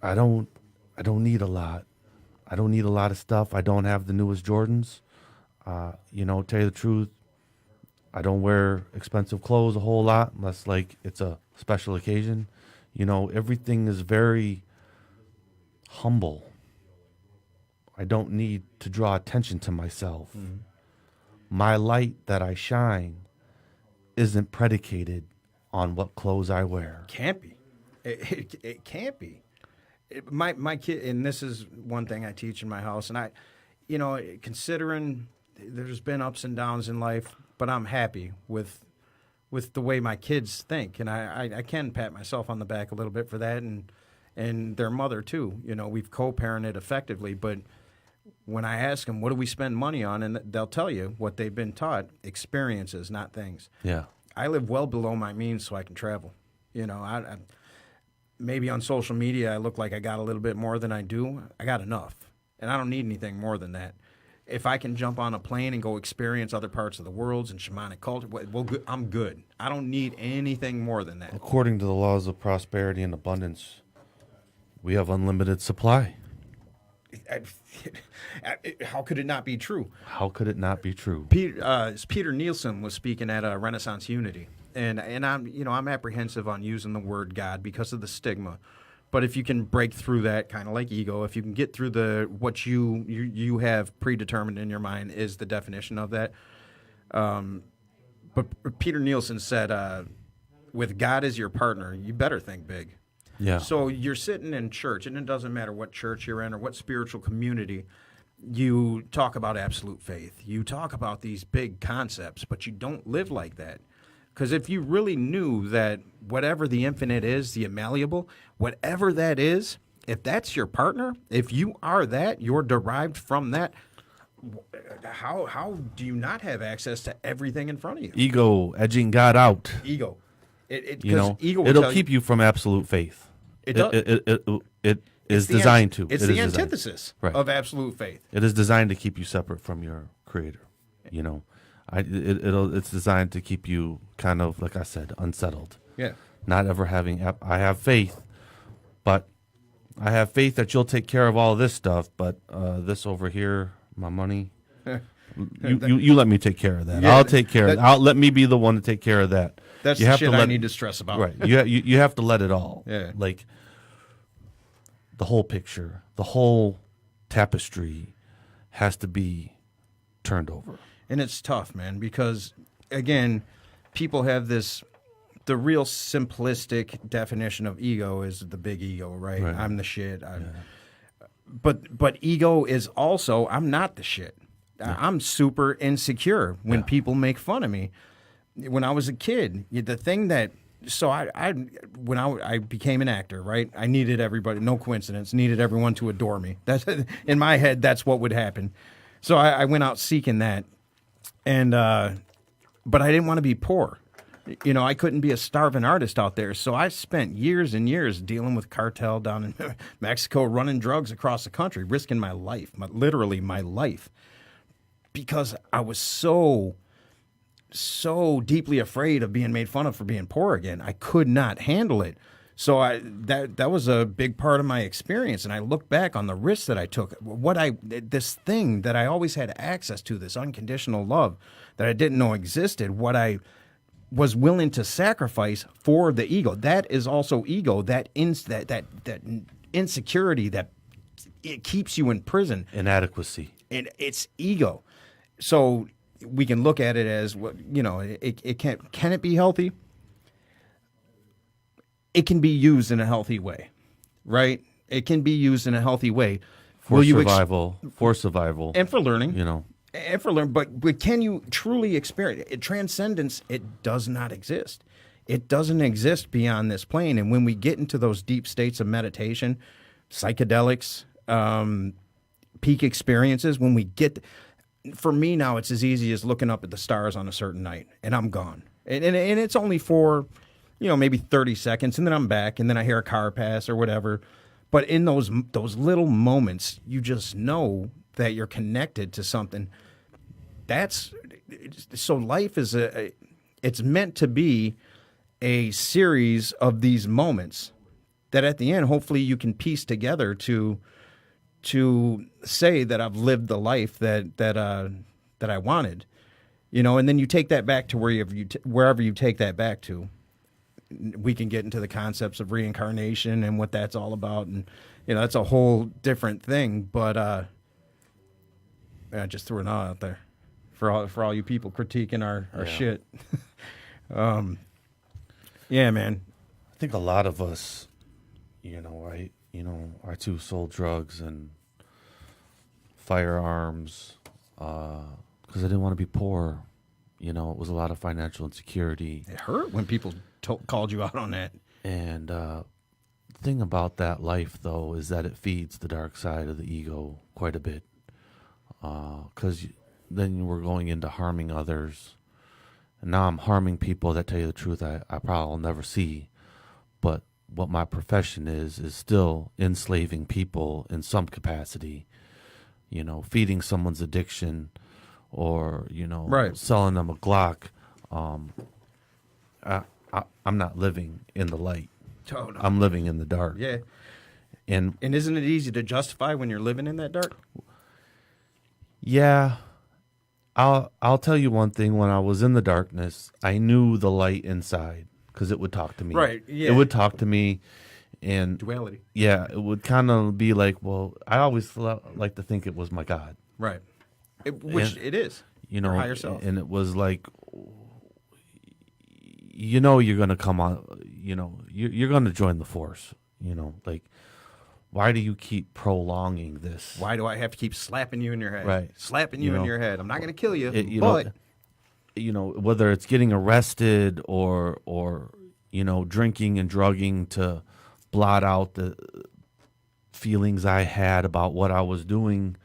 [SPEAKER 3] I don't need a lot. I don't need a lot of stuff. I don't have the newest Jordans. Tell you the truth, I don't wear expensive clothes a whole lot unless it's a special occasion. Everything is very humble. I don't need to draw attention to myself. My light that I shine isn't predicated on what clothes I wear.
[SPEAKER 2] Can't be. It can't be. My kid, and this is one thing I teach in my house, and considering there's been ups and downs in life, but I'm happy with the way my kids think, and I can pat myself on the back a little bit for that, and their mother too. We've co-parented effectively, but when I ask them, what do we spend money on, and they'll tell you what they've been taught: experiences, not things.
[SPEAKER 3] Yeah.
[SPEAKER 2] I live well below my means so I can travel. Maybe on social media I look like I got a little bit more than I do. I got enough, and I don't need anything more than that. If I can jump on a plane and go experience other parts of the world and shamanic culture, well, I'm good. I don't need anything more than that.
[SPEAKER 3] According to the laws of prosperity and abundance, we have unlimited supply.
[SPEAKER 2] how could it not be true?
[SPEAKER 3] How could it not be true?
[SPEAKER 2] Peter Nielsen was speaking at Renaissance Unity, and I'm apprehensive on using the word God because of the stigma. But if you can break through that, kind of like ego, if you can get through what you have predetermined in your mind is the definition of that. But Peter Nielsen said, with God as your partner, you better think big.
[SPEAKER 3] Yeah.
[SPEAKER 2] So you're sitting in church, and it doesn't matter what church you're in or what spiritual community, you talk about absolute faith. You talk about these big concepts, but you don't live like that. Because if you really knew that whatever the infinite is, the immalleable, whatever that is, if that's your partner, if you are that, you're derived from that, how do you not have access to everything in front of you?
[SPEAKER 3] Ego edging God out.
[SPEAKER 2] Ego.
[SPEAKER 3] Ego it'll keep you from absolute faith.
[SPEAKER 2] It does.
[SPEAKER 3] It is designed to.
[SPEAKER 2] It's the antithesis of absolute faith.
[SPEAKER 3] It is designed to keep you separate from your creator. It's designed to keep you kind of, like I said, unsettled.
[SPEAKER 2] Yeah.
[SPEAKER 3] Not ever having. I have faith, but I have faith that you'll take care of all of this stuff. But this over here, my money, you let me take care of that.
[SPEAKER 2] Yeah,
[SPEAKER 3] I'll take care of that. Let me be the one to take care of that.
[SPEAKER 2] That's the shit I need to stress about.
[SPEAKER 3] Right. You have to let it all.
[SPEAKER 2] Yeah.
[SPEAKER 3] Like the whole picture, the whole tapestry has to be turned over.
[SPEAKER 2] And it's tough, man, because, again, people have the real simplistic definition of ego is the big ego, right? I'm the shit. But ego is also, I'm not the shit. I'm super insecure when people make fun of me. When I was a kid, the thing that, so when I became an actor, right? I needed everybody, no coincidence, needed everyone to adore me. That's in my head, that's what would happen. So I went out seeking that. And, but I didn't want to be poor. I couldn't be a starving artist out there. So I spent years and years dealing with cartel down in Mexico, running drugs across the country, risking my life, literally my life, because I was so deeply afraid of being made fun of for being poor again. I could not handle it. So that was a big part of my experience, and I look back on the risks that I took. This thing that I always had access to, this unconditional love that I didn't know existed. What I was willing to sacrifice for the ego. That is also ego. That insecurity that it keeps you in prison.
[SPEAKER 3] Inadequacy.
[SPEAKER 2] And it's ego. So we can look at it as it can it be healthy? It can be used in a healthy way, right? It can be used in a healthy way.
[SPEAKER 3] For survival.
[SPEAKER 2] And for learning. And for learning. But can you truly experience it? Transcendence, it does not exist. It doesn't exist beyond this plane. And when we get into those deep states of meditation, psychedelics, peak experiences, when we get... For me now, it's as easy as looking up at the stars on a certain night, and I'm gone. And it's only for... maybe 30 seconds, and then I'm back, and then I hear a car pass or whatever. But in those little moments, you just know that you're connected to something. So life is it's meant to be a series of these moments that at the end, hopefully you can piece together to say that I've lived the life that I wanted. And then you take that back to wherever you take that back to. We can get into the concepts of reincarnation and what that's all about, and that's a whole different thing. But I just threw it out there for all you people critiquing our shit. Yeah, man.
[SPEAKER 3] I think a lot of us, I too sold drugs and firearms because I didn't want to be poor. It was a lot of financial insecurity.
[SPEAKER 2] It hurt when people called you out on that.
[SPEAKER 3] And the thing about that life, though, is that it feeds the dark side of the ego quite a bit. Because then we're going into harming others. And now I'm harming people that, tell you the truth, I probably will never see. But what my profession is still enslaving people in some capacity. Feeding someone's addiction or,
[SPEAKER 2] right.
[SPEAKER 3] selling them a Glock. I'm not living in the light.
[SPEAKER 2] Oh, no.
[SPEAKER 3] I'm living in the dark.
[SPEAKER 2] Yeah.
[SPEAKER 3] And
[SPEAKER 2] And isn't it easy to justify when you're living in that dark?
[SPEAKER 3] yeah, I'll tell you one thing. When I was in the darkness, I knew the light inside because it would talk to me.
[SPEAKER 2] Right, yeah.
[SPEAKER 3] It would talk to me, and
[SPEAKER 2] Duality.
[SPEAKER 3] yeah, it would kind of be like, well, I always like to think it was my God,
[SPEAKER 2] Right. Which
[SPEAKER 3] And,
[SPEAKER 2] it is.
[SPEAKER 3] you know,
[SPEAKER 2] Your higher self.
[SPEAKER 3] and it was like, you know, you're gonna come on, you know, you're gonna join the force, you know, like, why do you keep prolonging this?
[SPEAKER 2] Why do I have to keep slapping you in your head?
[SPEAKER 3] Right.
[SPEAKER 2] Slapping
[SPEAKER 3] You
[SPEAKER 2] you in
[SPEAKER 3] know,
[SPEAKER 2] your head. I'm not going to kill you,
[SPEAKER 3] you
[SPEAKER 2] but
[SPEAKER 3] know, whether it's getting arrested or you know, drinking and drugging to blot out the feelings I had about what I was doing,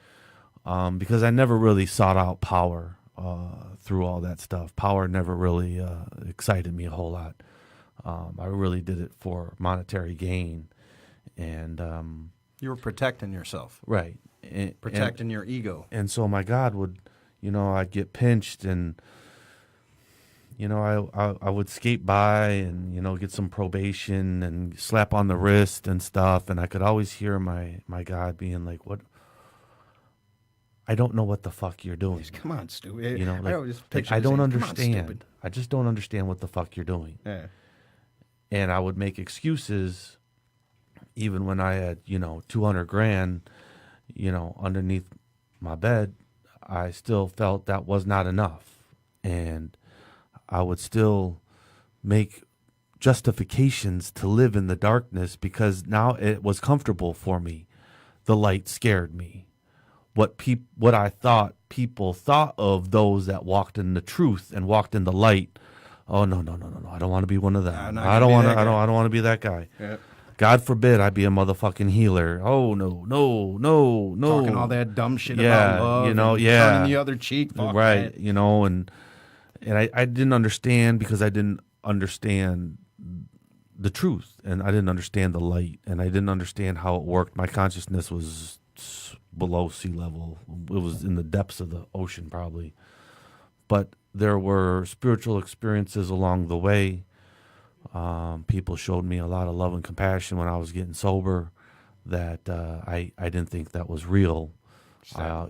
[SPEAKER 3] because I never really sought out power through all that stuff. Power never really excited me a whole lot. I really did it for monetary gain, and
[SPEAKER 2] you were protecting yourself,
[SPEAKER 3] right,
[SPEAKER 2] protecting your ego.
[SPEAKER 3] and so my God would, you know, I'd get pinched and, you know, I would skate by and, you know, get some probation and slap on the wrist and stuff. And I could always hear my God being like, what? I don't know what the fuck you're doing.
[SPEAKER 2] Come on, stupid.
[SPEAKER 3] You know,
[SPEAKER 2] I always
[SPEAKER 3] like
[SPEAKER 2] picture
[SPEAKER 3] I
[SPEAKER 2] you
[SPEAKER 3] don't
[SPEAKER 2] saying, "Come on,
[SPEAKER 3] understand.
[SPEAKER 2] stupid."
[SPEAKER 3] I just don't understand what the fuck you're doing.
[SPEAKER 2] Yeah.
[SPEAKER 3] And I would make excuses even when I had, you know, 200 grand, you know, underneath my bed. I still felt that was not enough. And I would still make justifications to live in the darkness because now it was comfortable for me. The light scared me. What I thought people thought of those that walked in the truth and walked in the light. Oh no! I don't want to be one of them.
[SPEAKER 2] I'm not
[SPEAKER 3] I
[SPEAKER 2] gonna
[SPEAKER 3] don't
[SPEAKER 2] be
[SPEAKER 3] want to.
[SPEAKER 2] that guy.
[SPEAKER 3] I don't want to be that guy.
[SPEAKER 2] Yeah.
[SPEAKER 3] God forbid I be a motherfucking healer. Oh no!
[SPEAKER 2] Talking all that dumb shit
[SPEAKER 3] Yeah,
[SPEAKER 2] about love,
[SPEAKER 3] you know,
[SPEAKER 2] and
[SPEAKER 3] yeah.
[SPEAKER 2] turning the other cheek. Fuck
[SPEAKER 3] Right,
[SPEAKER 2] that.
[SPEAKER 3] you know, and I didn't understand because I didn't understand the truth, and I didn't understand the light, and I didn't understand how it worked. My consciousness was below sea level. It was in the depths of the ocean probably. But there were spiritual experiences along the way. People showed me a lot of love and compassion when I was getting sober that I didn't think that was real.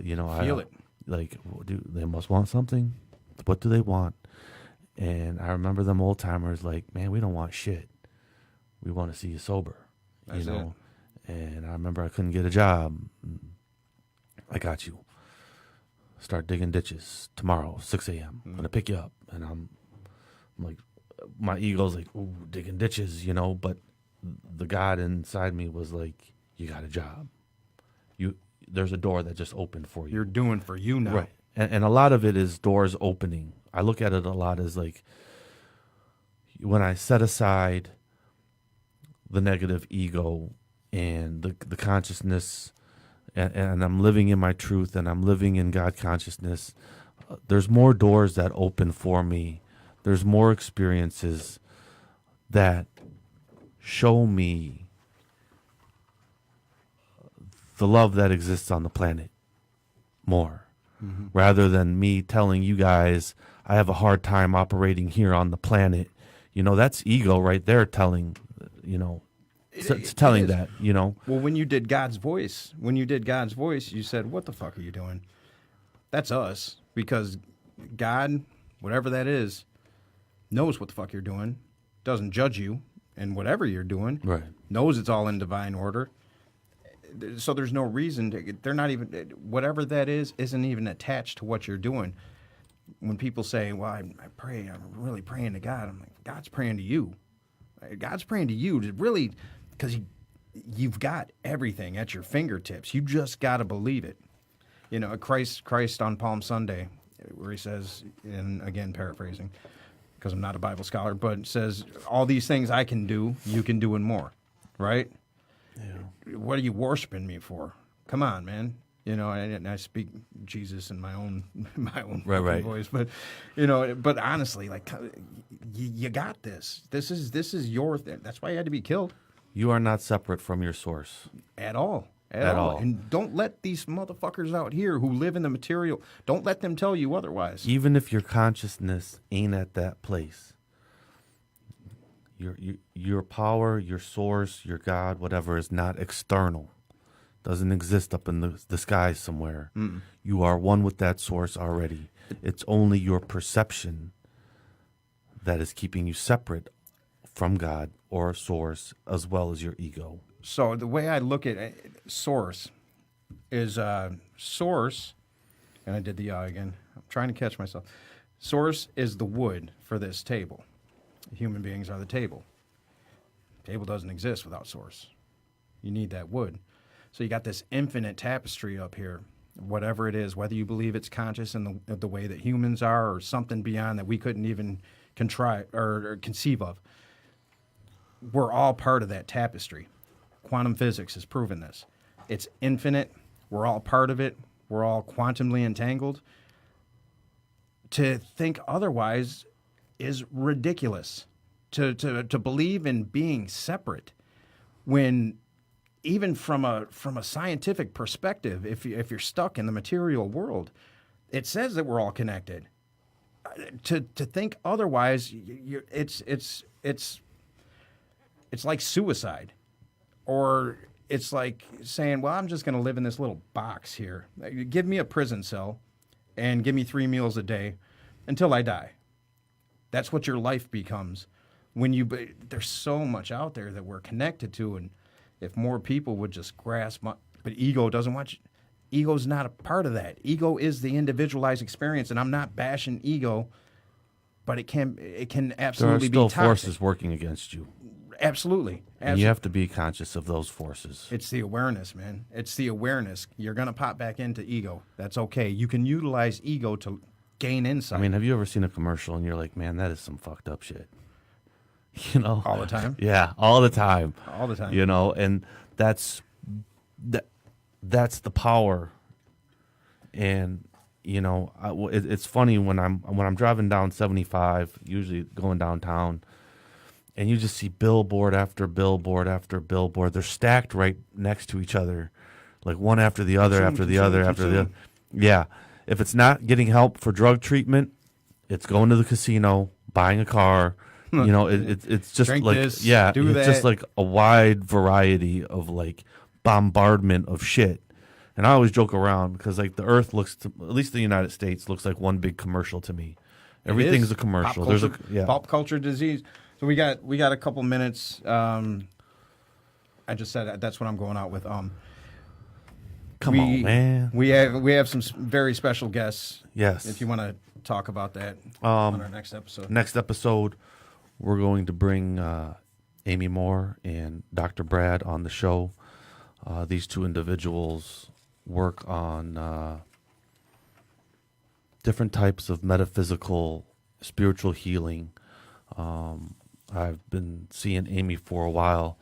[SPEAKER 3] You know,
[SPEAKER 2] Feel it.
[SPEAKER 3] Like, they must want something. What do they want? And I remember them old timers like, man, we don't want shit. We want to see you sober.
[SPEAKER 2] That's
[SPEAKER 3] you know. And I remember I couldn't get a job. I got you. Start digging ditches tomorrow, 6 a.m. I'm gonna pick you up, and I'm like, my ego's like, ooh, digging ditches, you know. But the God inside me was like, you got a job. There's a door that just opened for you.
[SPEAKER 2] You're doing for you now.
[SPEAKER 3] Right. And a lot of it is doors opening. I look at it a lot as like, when I set aside the negative ego and the consciousness, and I'm living in my truth and I'm living in God consciousness, there's more doors that open for me. There's more experiences that show me the love that exists on the planet more. Rather than me telling you guys I have a hard time operating here on the planet. You know, that's ego right there telling, you know, it's telling
[SPEAKER 2] is.
[SPEAKER 3] that, you know.
[SPEAKER 2] Well, when you did God's voice, you said, "What the fuck are you doing?" That's us, because God, whatever that is, knows what the fuck you're doing, doesn't judge you, and whatever you're doing,
[SPEAKER 3] Right.
[SPEAKER 2] knows it's all in divine order. So there's no reason they're not even, whatever that is, isn't even attached to what you're doing. When people say, "Well, I pray, I'm really praying to God," I'm like, God's praying to you. God's praying to you to really, because you've got everything at your fingertips. You just got to believe it. You know, Christ on Palm Sunday, where he says, and again paraphrasing, because I'm not a Bible scholar, but says, "All these things I can do, you can do and more," right? Yeah. What are you worshiping me for? Come on, man. You know, and I speak Jesus in my own
[SPEAKER 3] Right.
[SPEAKER 2] voice, but you know, but honestly, like, you got this. This is your thing. That's why you had to be killed.
[SPEAKER 3] You are not separate from your source.
[SPEAKER 2] At all.
[SPEAKER 3] At all.
[SPEAKER 2] And don't let these motherfuckers out here who live in the material, don't let them tell you otherwise.
[SPEAKER 3] Even if your consciousness ain't at that place, Your power, your source, your God, whatever, is not external. Doesn't exist up in the sky somewhere. You are one with that source already. It's only your perception that is keeping you separate from God or source, as well as your ego.
[SPEAKER 2] So the way I look at source is source, and I did the again. I'm trying to catch myself. Source is the wood for this table. Human beings are the table. Table doesn't exist without source. You need that wood. So you got this infinite tapestry up here, whatever it is, whether you believe it's conscious in the way that humans are or something beyond that we couldn't even contrive or conceive of. We're all part of that tapestry. Quantum physics has proven this. It's infinite. We're all part of it. We're all quantumly entangled. To think otherwise is ridiculous. To believe in being separate when even from a scientific perspective, if you're stuck in the material world, it says that we're all connected. To think otherwise, it's like suicide, or it's like saying, "Well, I'm just going to live in this little box here. Give me a prison cell, and give me 3 meals a day until I die." That's what your life becomes. There's so much out there that we're connected to, and if more people would just grasp, but ego doesn't want you. Ego's not a part of that. Ego is the individualized experience, and I'm not bashing ego, but it can absolutely
[SPEAKER 3] There are
[SPEAKER 2] be
[SPEAKER 3] still
[SPEAKER 2] toxic.
[SPEAKER 3] forces working against you.
[SPEAKER 2] Absolutely.
[SPEAKER 3] And you have to be conscious of those forces.
[SPEAKER 2] It's the awareness, man. It's the awareness. You're going to pop back into ego. That's okay. You can utilize ego to gain insight.
[SPEAKER 3] I mean, have you ever seen a commercial and you're like, man, that is some fucked up shit? You know?
[SPEAKER 2] All the time?
[SPEAKER 3] Yeah, all the time.
[SPEAKER 2] All the time.
[SPEAKER 3] You know, and that's the power. And you know, it's funny when I'm driving down 75, usually going downtown, and you just see billboard after billboard after billboard. They're stacked right next to each other, like one after the other, after the other, after the other. Yeah. If it's not getting help for drug treatment, it's going to the casino, buying a car. You know, it's just
[SPEAKER 2] Drink
[SPEAKER 3] like,
[SPEAKER 2] this,
[SPEAKER 3] yeah,
[SPEAKER 2] do
[SPEAKER 3] it's
[SPEAKER 2] that.
[SPEAKER 3] just like a wide variety of like bombardment of shit. And I always joke around because like the earth at least the United States looks like one big commercial to me. Everything's a commercial.
[SPEAKER 2] Pop
[SPEAKER 3] There's
[SPEAKER 2] culture, pop culture disease. So we got a couple minutes. I just said that's what I'm going out with.
[SPEAKER 3] Come on, man.
[SPEAKER 2] We have some very special guests.
[SPEAKER 3] Yes.
[SPEAKER 2] If you want to talk about that on our next episode.
[SPEAKER 3] Next episode, we're going to bring Amy Moore and Dr. Brad on the show. These two individuals work on different types of metaphysical, spiritual healing. I've been seeing Amy for a while.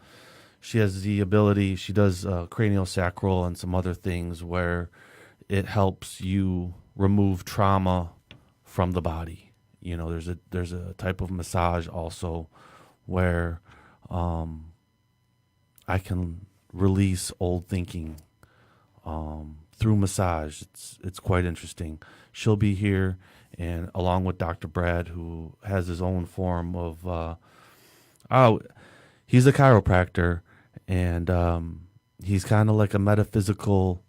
[SPEAKER 3] She has the ability, she does craniosacral and some other things where it helps you remove trauma from the body. You know, there's a type of massage also where I can release old thinking through massage. It's quite interesting. She'll be here, and along with Dr. Brad, who has his own form of he's a chiropractor, and he's kind of like a metaphysical,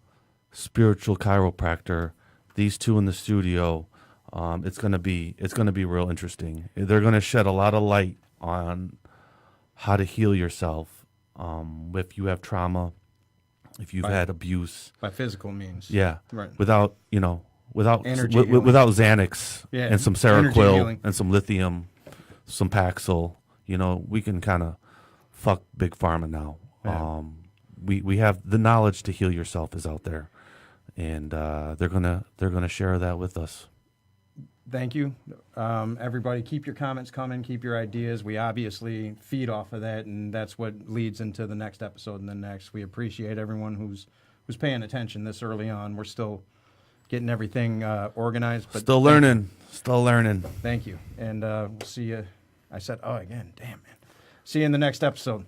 [SPEAKER 3] spiritual chiropractor. These two in the studio, it's gonna be real interesting. They're gonna shed a lot of light on how to heal yourself if you have trauma, if you've had abuse.
[SPEAKER 2] By physical means.
[SPEAKER 3] Yeah,
[SPEAKER 2] Right.
[SPEAKER 3] without
[SPEAKER 2] Energy healing.
[SPEAKER 3] without Xanax
[SPEAKER 2] Yeah,
[SPEAKER 3] and some
[SPEAKER 2] energy
[SPEAKER 3] Seroquel
[SPEAKER 2] healing.
[SPEAKER 3] and some lithium, some Paxil. You know, we can kind of fuck big pharma now.
[SPEAKER 2] Yeah.
[SPEAKER 3] We have the knowledge to heal yourself is out there, and they're gonna share that with us.
[SPEAKER 2] Thank you. Everybody, keep your comments coming. Keep your ideas. We obviously feed off of that, and that's what leads into the next episode and the next. We appreciate everyone who's paying attention this early on. We're still getting everything organized. But
[SPEAKER 3] Still learning.
[SPEAKER 2] Thank you. And we'll see you. I said, oh, again. Damn, man. See you in the next episode.